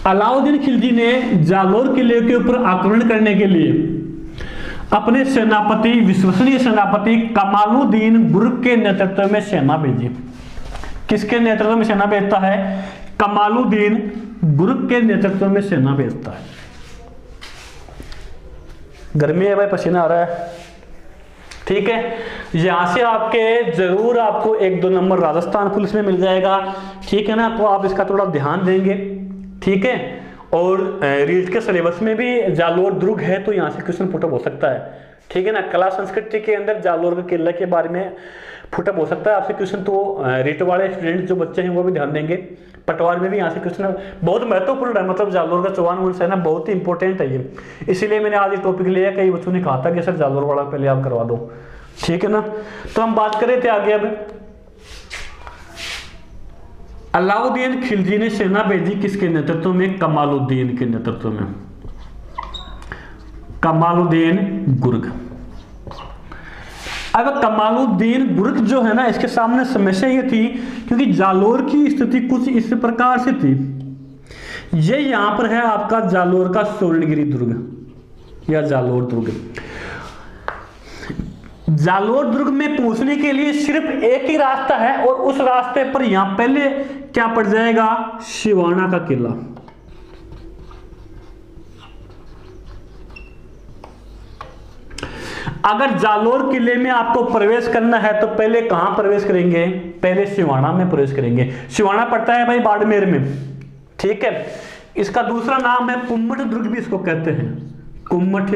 अलाउद्दीन खिलजी ने जालोर किले के ऊपर आक्रमण करने के लिए अपने सेनापति, विश्वसनीय सेनापति कमालुद्दीन गुर्ग के नेतृत्व में सेना भेजी। किसके नेतृत्व में सेना भेजता है? कमालुद्दीन गुर्ग के नेतृत्व में सेना भेजता है। गर्मी है भाई, पसीना आ रहा है। ठीक है। यहां से आपके जरूर आपको 1-2 नंबर राजस्थान पुलिस में मिल जाएगा। ठीक है ना, तो आप इसका थोड़ा ध्यान देंगे। ठीक है। और रीट के सिलेबस में भी जालोर दुर्ग है, तो यहाँ से क्वेश्चन पुटअप हो सकता है। ठीक है ना। कला संस्कृति के अंदर जालोर के किले के बारे में पुटअप हो सकता है आपसे क्वेश्चन। तो रीट वाले स्टूडेंट जो बच्चे हैं वो भी ध्यान देंगे। पटवार में भी यहाँ से क्वेश्चन बहुत महत्वपूर्ण है, मतलब जालोर का चौहान वंश है ना, बहुत ही इंपॉर्टेंट है ये। इसीलिए मैंने आज ये टॉपिक लिया। कई बच्चों ने कहा था कि सर जालोर वाला पहले आप करवा दो। ठीक है ना। तो हम बात कर रहे थे आगे। अब अलाउद्दीन खिलजी ने सेना भेजी किसके नेतृत्व में? कमालुद्दीन के नेतृत्व में। कमालुद्दीन गुर्ग। अब कमालुद्दीन गुर्ग जो है ना, इसके सामने समस्या ये थी, क्योंकि जालोर की स्थिति कुछ इस प्रकार से थी। ये यहां पर है आपका जालोर का स्वर्णगिरी दुर्ग या जालोर दुर्ग। जालोर दुर्ग में पहुंचने के लिए सिर्फ एक ही रास्ता है, और उस रास्ते पर यहां पहले क्या पड़ जाएगा? सिवाना का किला। अगर जालोर किले में आपको प्रवेश करना है तो पहले कहां प्रवेश करेंगे? पहले सिवाना में प्रवेश करेंगे। सिवाना पड़ता है भाई बाड़मेर में। ठीक है। इसका दूसरा नाम है कुम्मठ दुर्ग भी इसको कहते हैं, कुम्मठ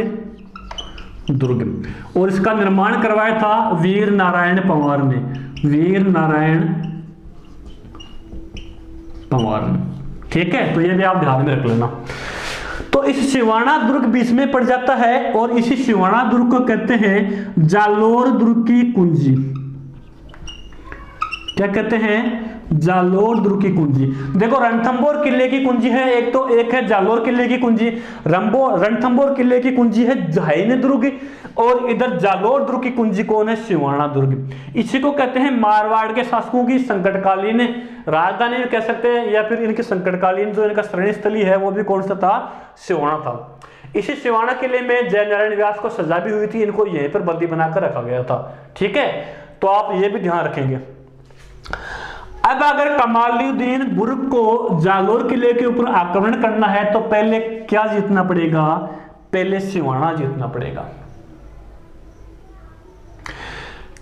दुर्ग। और इसका निर्माण करवाया था वीर नारायण पंवार ने। वीर नारायण पंवार ने। ठीक है। तो ये भी आप ध्यान में रख लेना। तो इस सिवाना दुर्ग बीच में पड़ जाता है, और इसी सिवाना दुर्ग को कहते हैं जालोर दुर्ग की कुंजी। क्या कहते हैं? जालोर दुर्ग की कुंजी। देखो रणथंभौर किले की कुंजी है एक, तो एक है जालोर किले की कुंजी। रणथंभौर किले की कुंजी है जहाइन दुर्ग, और इधर जालोर दुर्ग की कुंजी कौन है? सिवाना दुर्ग। इसी को कहते हैं मारवाड़ के शासकों की संकटकालीन राजधानी कह सकते हैं, या फिर इनकी संकटकालीन जो इनका शरण स्थली है वो भी कौन सा था? सिवाना था। इसी सिवाना किले में जयनारायण व्यास को सजा भी हुई थी, इनको यहीं पर बंदी बनाकर रखा गया था। ठीक है। तो आप ये भी ध्यान रखेंगे। अब अगर कमालुद्दीन गुर्ग को जालोर किले के ऊपर आक्रमण करना है तो पहले क्या जीतना पड़ेगा? पहले सिवाना जीतना पड़ेगा।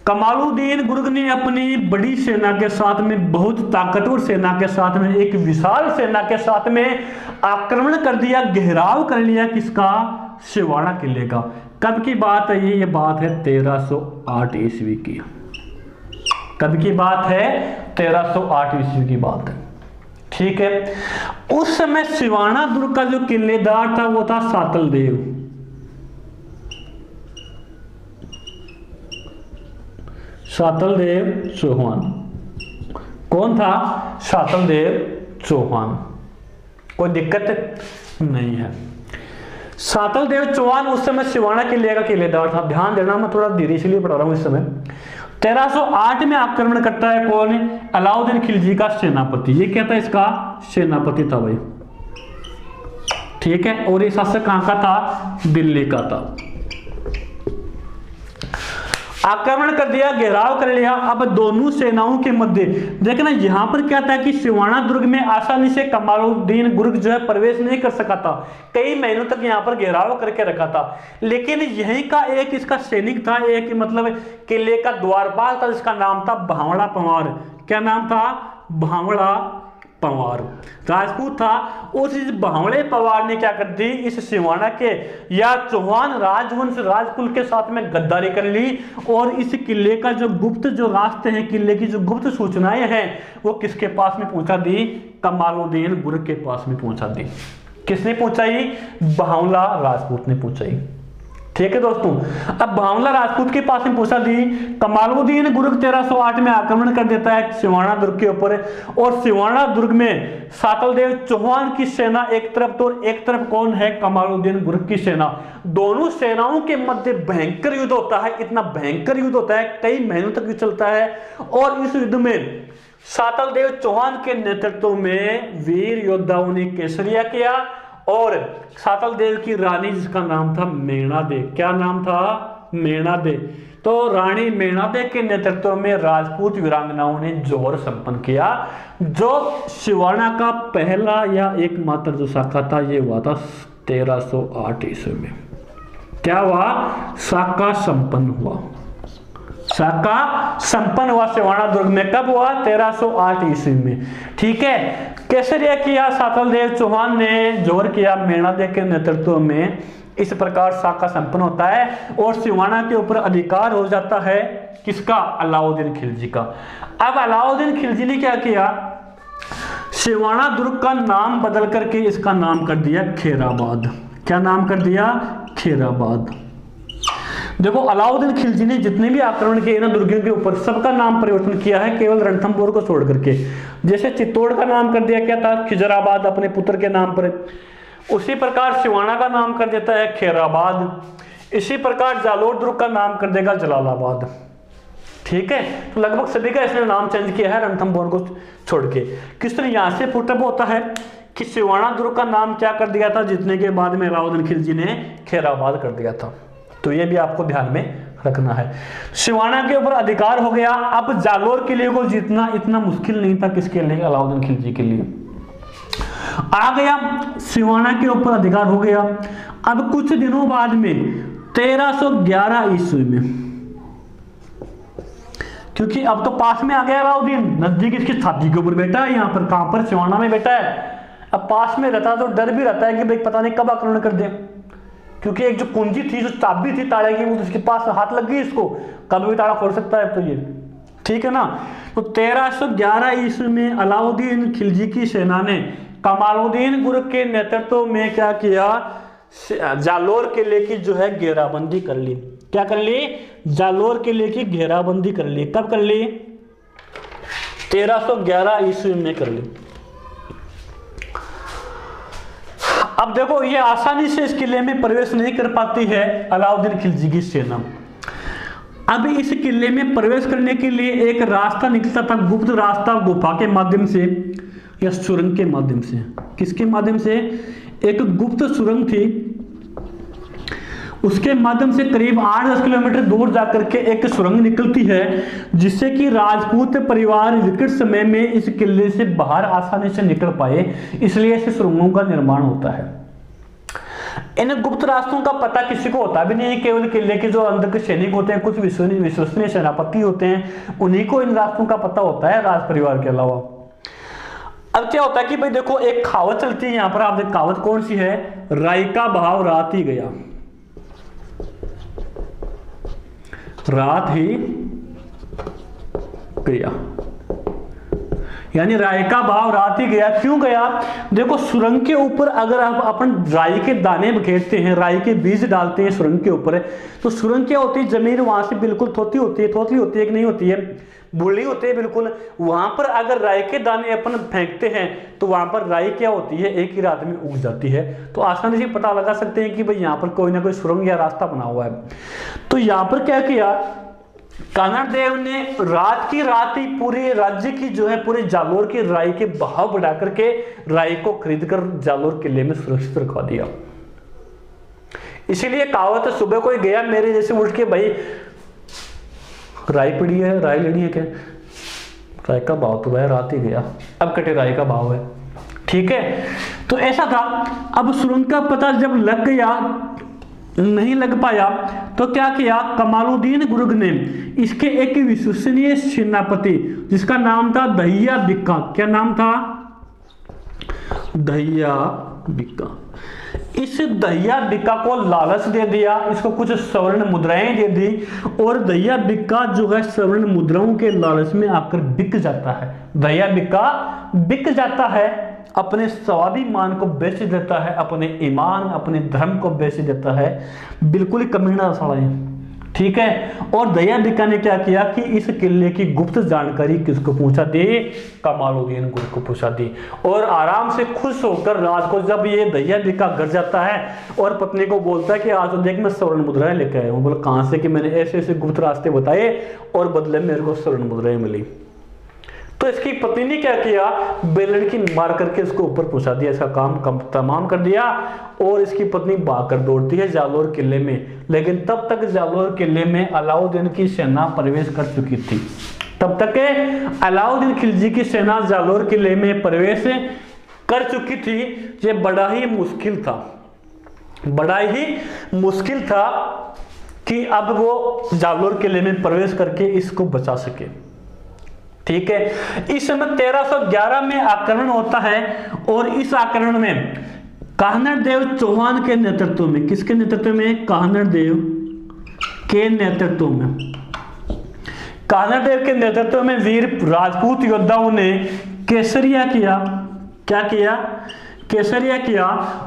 कमालुद्दीन गुर्ग ने अपनी बड़ी सेना के साथ में, बहुत ताकतवर सेना के साथ में, एक विशाल सेना के साथ में आक्रमण कर दिया, घेराव कर लिया किसका? सिवाना किले का। कब की बात है ये बात है 1308 ईस्वी की। कब की बात है? 1308 ईस्वी की बात है। ठीक है, उस समय सिवाना दुर्ग का जो किलेदार था वो था सातल देव। सातल देव चौहान। कौन था? सातल देव चौहान। कोई दिक्कत नहीं है। सातल देव चौहान उस समय सिवाना किले का किलेदार था। ध्यान देना, मैं थोड़ा धीरे इसलिए पढ़ा रहा हूं इस समय। 1308 में आक्रमण करता है कौन? अलाउद्दीन खिलजी का सेनापति। ये क्या था? इसका सेनापति था भाई। ठीक है, और ये शासक कहां का था? दिल्ली का था। आक्रमण कर दिया, घेराव कर लिया। अब दोनों सेनाओं के मध्य देखना यहां पर क्या था कि सिवाना दुर्ग में आसानी से कमालुद्दीन गुर्ग जो है प्रवेश नहीं कर सका था। कई महीनों तक यहां पर घेराव करके रखा था। लेकिन यहीं का एक इसका सैनिक था, एक मतलब किले का द्वारपाल था, जिसका नाम था भावड़ा पंवार। क्या नाम था? भावड़ा पंवार राजपूत था। उस भावड़े पंवार ने क्या कर दी? इस सिवाना के या चौहान राजवंश राजकुल के साथ में गद्दारी कर ली और इस किले का जो गुप्त जो रास्ते हैं, किले की जो गुप्त सूचनाएं हैं, वो किसके पास में पहुंचा दी? कमालुद्दीन गुर्ग के पास में पहुंचा दी। किसने पहुंचाई? भावला राजपूत ने पहुंचाई। ठीक है दोस्तों, अब भावला राजपूत के पास में पहुंचा दी। कमालुद्दीन गुर्ग 1308 में आक्रमण कर देता है सिवाना दुर्ग के ऊपर, और सिवाना दुर्ग में सातल देव चौहान की सेना एक तरफ तो एक तरफ कौन है? कमालुद्दीन गुर्ग की सेना। दोनों सेनाओं के मध्य भयंकर युद्ध होता है। इतना भयंकर युद्ध होता है, कई महीनों तक युद्ध चलता है। और इस युद्ध में सातल देव चौहान के नेतृत्व में वीर योद्धाओं ने केसरिया किया। और सातल देव की रानी, जिसका नाम था मेणादे। क्या नाम था? मेणादे। तो रानी मेणादे के नेतृत्व में राजपूत वीरांगनाओं ने जोर संपन्न किया। जो सिवाना का पहला या एकमात्र जो साका था, ये हुआ था 1308 ईस्वी में। क्या हुआ? साका संपन्न हुआ। साका संपन्न हुआ सिवाना दुर्ग में। कब हुआ? 1308 ईस्वी में। ठीक है, केसरिया किया सातल देव चौहान ने, जोर किया मेणादे के नेतृत्व में। इस प्रकार साका संपन्न होता है और सिवाना के ऊपर अधिकार हो जाता है किसका? अलाउद्दीन खिलजी का। अब अलाउद्दीन खिलजी ने क्या किया? सिवाना दुर्ग का नाम बदल करके इसका नाम कर दिया खैराबाद। क्या नाम कर दिया? खैराबाद। देखो, अलाउद्दीन खिलजी ने जितने भी आक्रमण किए ना दुर्गों के ऊपर, सबका नाम परिवर्तन किया है, केवल रणथंभौर को छोड़ करके। जैसे चित्तौड़ का नाम कर दिया क्या था? खिजराबाद, अपने पुत्र के नाम पर। उसी प्रकार सिवाना का नाम कर देता है खैराबाद। इसी प्रकार जालोर दुर्ग का नाम कर देगा जलालाबाद। ठीक है, तो लगभग सभी का इसने नाम चेंज किया है रणथंभौर को छोड़ के। किस तरह यहां से पुटअप होता है कि सिवाना दुर्ग का नाम क्या कर दिया था जीतने के बाद में? अलाउद्दीन खिलजी ने खैराबाद कर दिया था। तो ये भी आपको ध्यान में रखना है। सिवाना के ऊपर अधिकार हो गया। अब जालोर किले को जीतना इतना मुश्किल नहीं था किसके लिए? अलाउद्दीन खिलजी के लिए। आ गया, सिवाना के ऊपर अधिकार हो गया। अब कुछ दिनों बाद में 1311 ईस्वी में, क्योंकि अब तो पास में आ गया अलाउद्दीन, नजदीक इसकी छाती के ऊपर बैठा है। यहाँ पर कहां पर? सिवाना में बैठा है। अब पास में रहता तो डर भी रहता है कि भाई पता नहीं कब आक्रमण कर दे, क्योंकि एक जो कुंजी थी, जो चाबी थी ताले की, वो उसके पास हाथ लग गई, इसको कभी भी ताला खोल सकता है। तो ये ठीक है ना। तो 1311 ईस्वी में अलाउद्दीन खिलजी की सेना ने कमालुद्दीन गुर्ग के नेतृत्व में क्या किया? जालोर किले की जो है घेराबंदी कर ली। क्या कर ली? जालोर किले की घेराबंदी कर ली। कब कर ली? 1311 ईस्वी में कर ली। अब देखो, ये आसानी से इस किले में प्रवेश नहीं कर पाती है अलाउद्दीन खिलजी की सेना। अब इस किले में प्रवेश करने के लिए एक रास्ता निकलता था, गुप्त रास्ता, गुफा के माध्यम से या सुरंग के माध्यम से। किसके माध्यम से? एक गुप्त सुरंग थी, उसके माध्यम से करीब 8-10 किलोमीटर दूर जाकर के एक सुरंग निकलती है, जिससे कि राजपूत परिवार विकट समय में इस किले से बाहर आसानी से निकल पाए। इसलिए ऐसे सुरंगों का निर्माण होता है। इन गुप्त रास्तों का पता किसी को होता भी नहीं, केवल किले के जो अंदर के सैनिक होते हैं, कुछ विश्वसनीय सेनापति होते हैं, उन्हीं को इन रास्तों का पता होता है, राज परिवार के अलावा। अब क्या होता है कि भाई देखो, एक कहावत चलती है यहां पर, आप देख कहावत कौन सी है? राई का भाव रात ही गया। रात ही गया। यानी राई का भाव रात ही गया। क्यों गया? देखो सुरंग के ऊपर अगर आप अपन राई के दाने बखेरते हैं, राई के बीज डालते हैं सुरंग के ऊपर, तो सुरंग क्या होती है, जमीन वहां से बिल्कुल थोथी होती है, थोथली होती है कि नहीं होती है, बुली होती है बिल्कुल। वहां पर अगर राई के दाने अपन फेंकते हैं तो वहां पर राई क्या होती है, एक ही रात में उग जाती है। तो आसानी से पता लगा सकते हैं कि भाई यहाँ पर कोई ना कोई सुरंग या रास्ता बना हुआ है। तो यहाँ पर क्या किया कान्हा देव ने, रात की रात ही पूरे राज्य की जो है, पूरे जालोर की राई के भाव बढ़ा करके राई को खरीदकर जालोर किले में सुरक्षित रखवा दिया। इसीलिए कहावत है, सुबह कोई गया मेरे जैसे उठ के, भाई राई पड़ी है, राई लेनी है क्या, राई का भाव तो भाई रात ही गया, अब कटे राई का भाव है। ठीक है, तो ऐसा था। अब सुरंग का पता जब लग गया, नहीं लग पाया, तो क्या किया कमालुद्दीन गुर्ग ने इसके एक विश्वसनीय सेनापति जिसका नाम था दहिया बिक्का, क्या नाम था, दहिया बिक्का, इस दहिया बिक्का को लालच दे दिया, इसको कुछ स्वर्ण मुद्राएं दे दी, और दहिया बिक्का जो है स्वर्ण मुद्राओं के लालच में आकर बिक जाता है। दहिया बिक्का बिक जाता है, अपने स्वाभिमान को बेच देता है, अपने ईमान अपने धर्म को बेच देता है, बिल्कुल ही कमीना साला है। ठीक है, और दहिया बिक्का ने क्या किया कि इस किले की गुप्त जानकारी किसको पूछा दी, कमालुद्दीन गुर्ग को पूछा दी। और आराम से खुश होकर रात को जब ये दहिया बिक्का घर जाता है और पत्नी को बोलता है कि आज तो देख मैं स्वर्ण मुद्राएं लेकर आया हूँ। बोला कहां से, कि मैंने ऐसे ऐसे गुप्त रास्ते बताए और बदले में मेरे को स्वर्ण मुद्राएं मिली। तो इसकी पत्नी ने क्या किया, बेलन की मार करके इसको ऊपर पहुंचा दिया, इसका काम तमाम कर दिया, और इसकी पत्नी भागकर दौड़ती है जालोर किले में। लेकिन तब तक जालोर किले में अलाउद्दीन की सेना प्रवेश कर चुकी थी। तब तक अलाउद्दीन खिलजी की सेना जालोर किले में प्रवेश कर चुकी थी। ये बड़ा ही मुश्किल था, बड़ा ही मुश्किल था कि अब वो जालोर किले में प्रवेश करके इसको बचा सके। ठीक है, इस समय 1311 में आक्रमण होता है, और इस आक्रमण में कान्हड़देव चौहान के नेतृत्व में, किसके नेतृत्व में, कान्हड़देव के नेतृत्व में, कान्हड़देव के नेतृत्व में वीर राजपूत योद्धाओं ने केसरिया किया। क्या किया, केसरिया किया,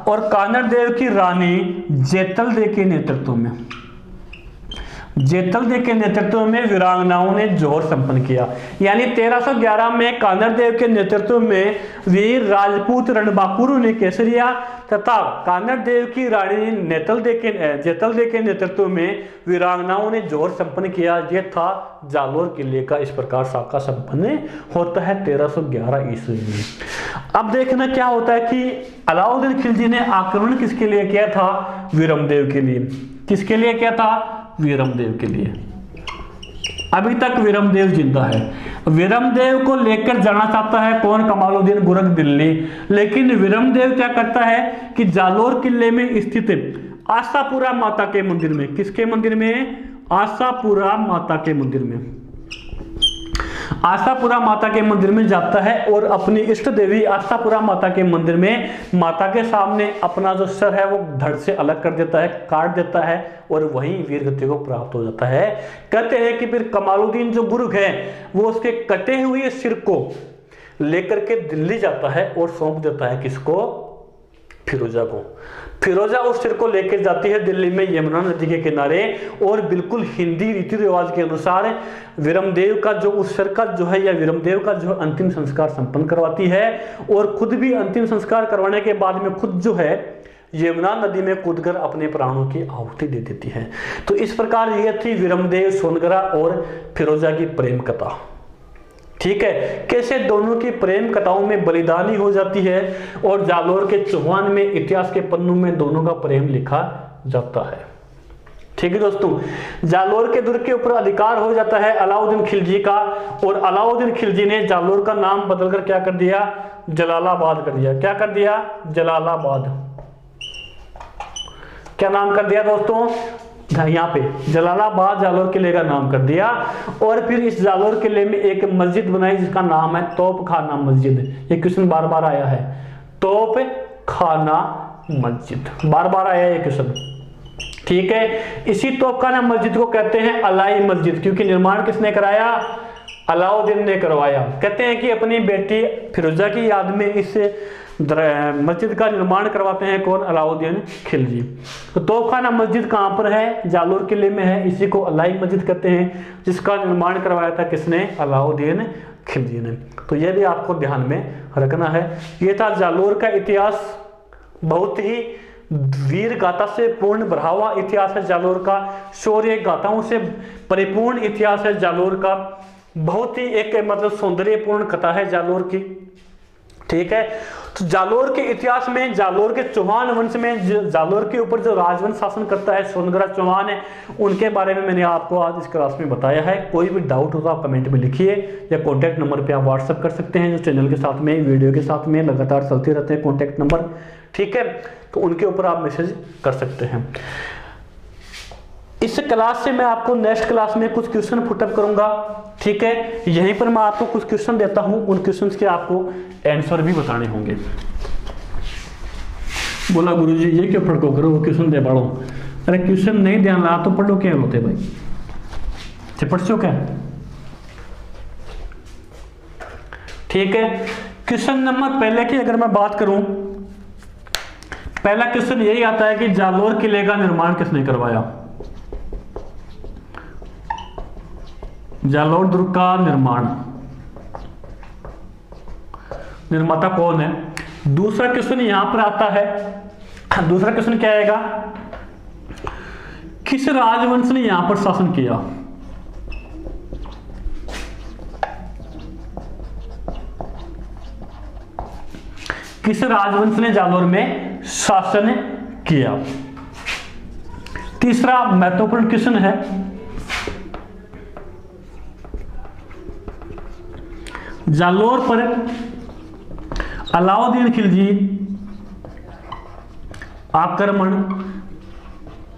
और कान्हड़देव की रानी जेतल देव के नेतृत्व में, जेतल देव के नेतृत्व में वीरांगनाओं ने जोर संपन्न किया। यानी 1311 में कान्हड़देव के नेतृत्व में वीर राजपूत रणबांकुरों ने केसरिया तथा कान्हड़देव की रानी जेतल देव के नेतृत्व में वीरांगनाओं ने जोर संपन्न किया। यह था जालोर किले का इस प्रकार साका संपन्न होता है 1311 ईस्वी में। अब देखना क्या होता है कि अलाउद्दीन खिलजी ने आक्रमण किसके लिए किया था, वीरमदेव के लिए। किसके लिए किया था, वीरमदेव के लिए। अभी तक वीरमदेव जिंदा है। वीरमदेव को लेकर जाना चाहता है कौन, कमालुद्दीन गुर्ग दिल्ली। लेकिन वीरमदेव क्या करता है कि जालोर किले में स्थित आशापुरा माता के मंदिर में, किसके मंदिर में, आशापुरा माता के मंदिर में, आशापुरा माता के मंदिर में जाता है और अपनी इष्ट देवी आशापुरा माता के मंदिर में माता के सामने अपना जो सर है वो धड़ से अलग कर देता है, काट देता है, और वहीं वीरगति को प्राप्त हो जाता है। कहते हैं कि फिर कमालुद्दीन जो गुर्ग है वो उसके कटे हुए सिर को लेकर के दिल्ली जाता है और सौंप देता है किसको, फिरोजा को। फिरोजा उस सिर को लेकर जाती है दिल्ली में यमुना नदी के किनारे, और बिल्कुल हिंदी रीति रिवाज के अनुसार वीरमदेव का जो उस सिर का जो है, या वीरमदेव का जो अंतिम संस्कार संपन्न करवाती है, और खुद भी अंतिम संस्कार करवाने के बाद में खुद जो है यमुना नदी में कूदकर अपने प्राणों की आहुति दे देती है। तो इस प्रकार यह थी वीरमदेव, सोनगरा और फिरोजा की प्रेम कथा। ठीक है, कैसे दोनों की प्रेम कथाओं में बलिदानी हो जाती है, और जालोर के चौहान में इतिहास के पन्नों में दोनों का प्रेम लिखा जाता है। ठीक है दोस्तों, जालोर के दुर्ग के ऊपर अधिकार हो जाता है अलाउद्दीन खिलजी का, और अलाउद्दीन खिलजी ने जालोर का नाम बदलकर क्या कर दिया, जलालाबाद कर दिया। क्या कर दिया, जलालाबाद। क्या नाम कर दिया दोस्तों, यहाँ पे जलालाबाद जालोर किले का नाम कर दिया। और फिर इस जालोर किले में एक मस्जिद बनाई जिसका नाम है तोप खाना मस्जिद। ये क्वेश्चन बार बार आया है, तोप खाना मस्जिद, बार बार आया ये क्वेश्चन। ठीक है, इसी तोप खाना मस्जिद को कहते हैं अलाई मस्जिद, क्योंकि निर्माण किसने कराया, अलाउद्दीन ने करवाया। कहते हैं कि अपनी बेटी फिरोजा की याद में इस मस्जिद का निर्माण करवाते हैं कौन? अलाउद्दीन खिलजी। तो तोपखाना मस्जिद कहाँ पर है? जालोर किले में है। इसी को अलाई मस्जिद कहते हैं, जिसका निर्माण करवाया था किसने? अलाउद्दीन खिलजी ने। तो यह भी आपको ध्यान में रखना है। ये था जालोर का इतिहास। बहुत ही वीर गाथा से पूर्ण भरा हुआ इतिहास है जालोर का। शौर्य गाथाओं से परिपूर्ण इतिहास है जालोर का। बहुत ही एक मतलब सौंदर्यपूर्ण कथा है जालोर की। ठीक है, तो जालोर के इतिहास में, जालोर के चौहान वंश में, जालोर के ऊपर जो राजवंश शासन करता है सोनगरा चौहान है, उनके बारे में मैंने आपको आज इस क्लास में बताया है। कोई भी डाउट हो तो आप कमेंट में लिखिए या कॉन्टैक्ट नंबर पे आप व्हाट्सअप कर सकते हैं, जो चैनल के साथ में, वीडियो के साथ में लगातार चलते रहते हैं कॉन्टैक्ट नंबर। ठीक है, तो उनके ऊपर आप मैसेज कर सकते हैं। इस क्लास से मैं आपको नेक्स्ट क्लास में कुछ क्वेश्चन पुटअप करूंगा। ठीक है, यहीं पर मैं आपको कुछ क्वेश्चन देता हूं, उन क्वेश्चंस के आपको आंसर भी बताने होंगे। बोला गुरुजी ये क्यों पढ़ो करो, वो क्वेश्चन दे पढ़ो। अरे क्वेश्चन नहीं ध्यान ला तो पढ़ो क्या होते भाई, पढ़ो क्या? ठीक है, क्वेश्चन नंबर पहले की अगर मैं बात करूं, पहला क्वेश्चन यही आता है कि जालोर किले का निर्माण किसने करवाया? जालोर दुर्ग का निर्माण निर्माता कौन है? दूसरा क्वेश्चन यहां पर आता है। दूसरा क्वेश्चन क्या आएगा? किस राजवंश ने यहां पर शासन किया? किस राजवंश ने जालोर में शासन किया? तीसरा महत्वपूर्ण क्वेश्चन है, जालोर पर अलाउद्दीन खिलजी आक्रमण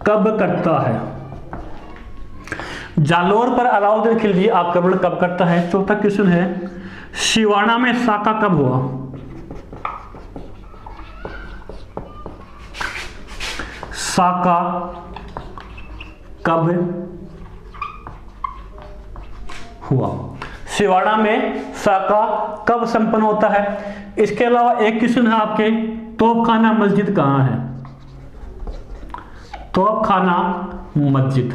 कब करता है? जालोर पर अलाउद्दीन खिलजी आक्रमण कब करता है? चौथा क्वेश्चन है, सिवाना में साका कब हुआ? साका कब हुआ? सिवाड़ा में साका कब संपन्न होता है? इसके अलावा एक क्वेश्चन है आपके, तोपखाना मस्जिद कहां है? तोपखाना मस्जिद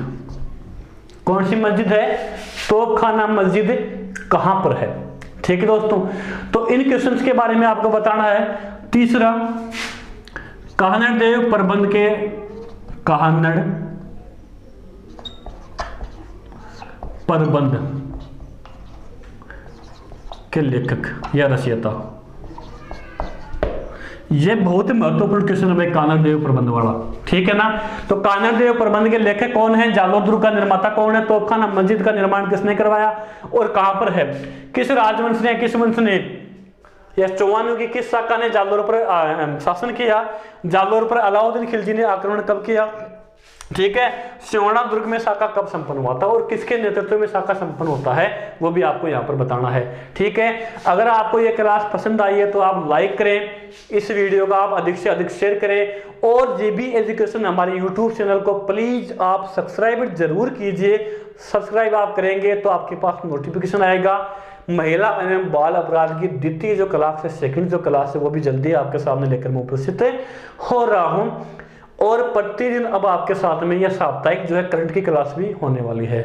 कौन सी मस्जिद है? तोपखाना मस्जिद कहां पर है? ठीक है दोस्तों, तो इन क्वेश्चंस के बारे में आपको बताना है। तीसरा, काहनड़ देव प्रबंध के काहनड़ प्रबंध के लेखक या रचयिता, ये बहुत ही महत्वपूर्ण क्वेश्चन है भाई, कानड़ देव प्रबंध वाला। ठीक है ना, तो कानड़ देव प्रबंध के लेखक कौन है? जालोर दुर्ग का निर्माता कौन है? तोपखाना मस्जिद का निर्माण किसने करवाया और कहां पर है? किस राजवंश ने, किस वंश ने या चौहानों की किस शाखा ने जालोर पर शासन किया? जालोर पर अलाउद्दीन खिलजी ने आक्रमण कब किया? ठीक है, सिवाड़ा दुर्ग में शाखा कब संपन्न हुआ था और किसके नेतृत्व में शाखा संपन्न होता है, वो भी आपको यहाँ पर बताना है। ठीक है, अगर आपको ये क्लास पसंद आई है तो आप लाइक करें, इस वीडियो का आप अधिक से अधिक शेयर करें और जीबी एजुकेशन हमारे यूट्यूब चैनल को प्लीज आप सब्सक्राइब जरूर कीजिए। सब्सक्राइब आप करेंगे तो आपके पास नोटिफिकेशन आएगा। महिला एवं बाल अपराध की द्वितीय जो क्लास है, सेकंड जो क्लास है, वो भी जल्दी आपके सामने लेकर मैं उपस्थित हो रहा हूँ और प्रतिदिन अब आपके साथ में यह साप्ताहिक जो है करंट की क्लास भी होने वाली है।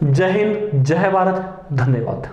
जय हिंद, जय भारत, धन्यवाद।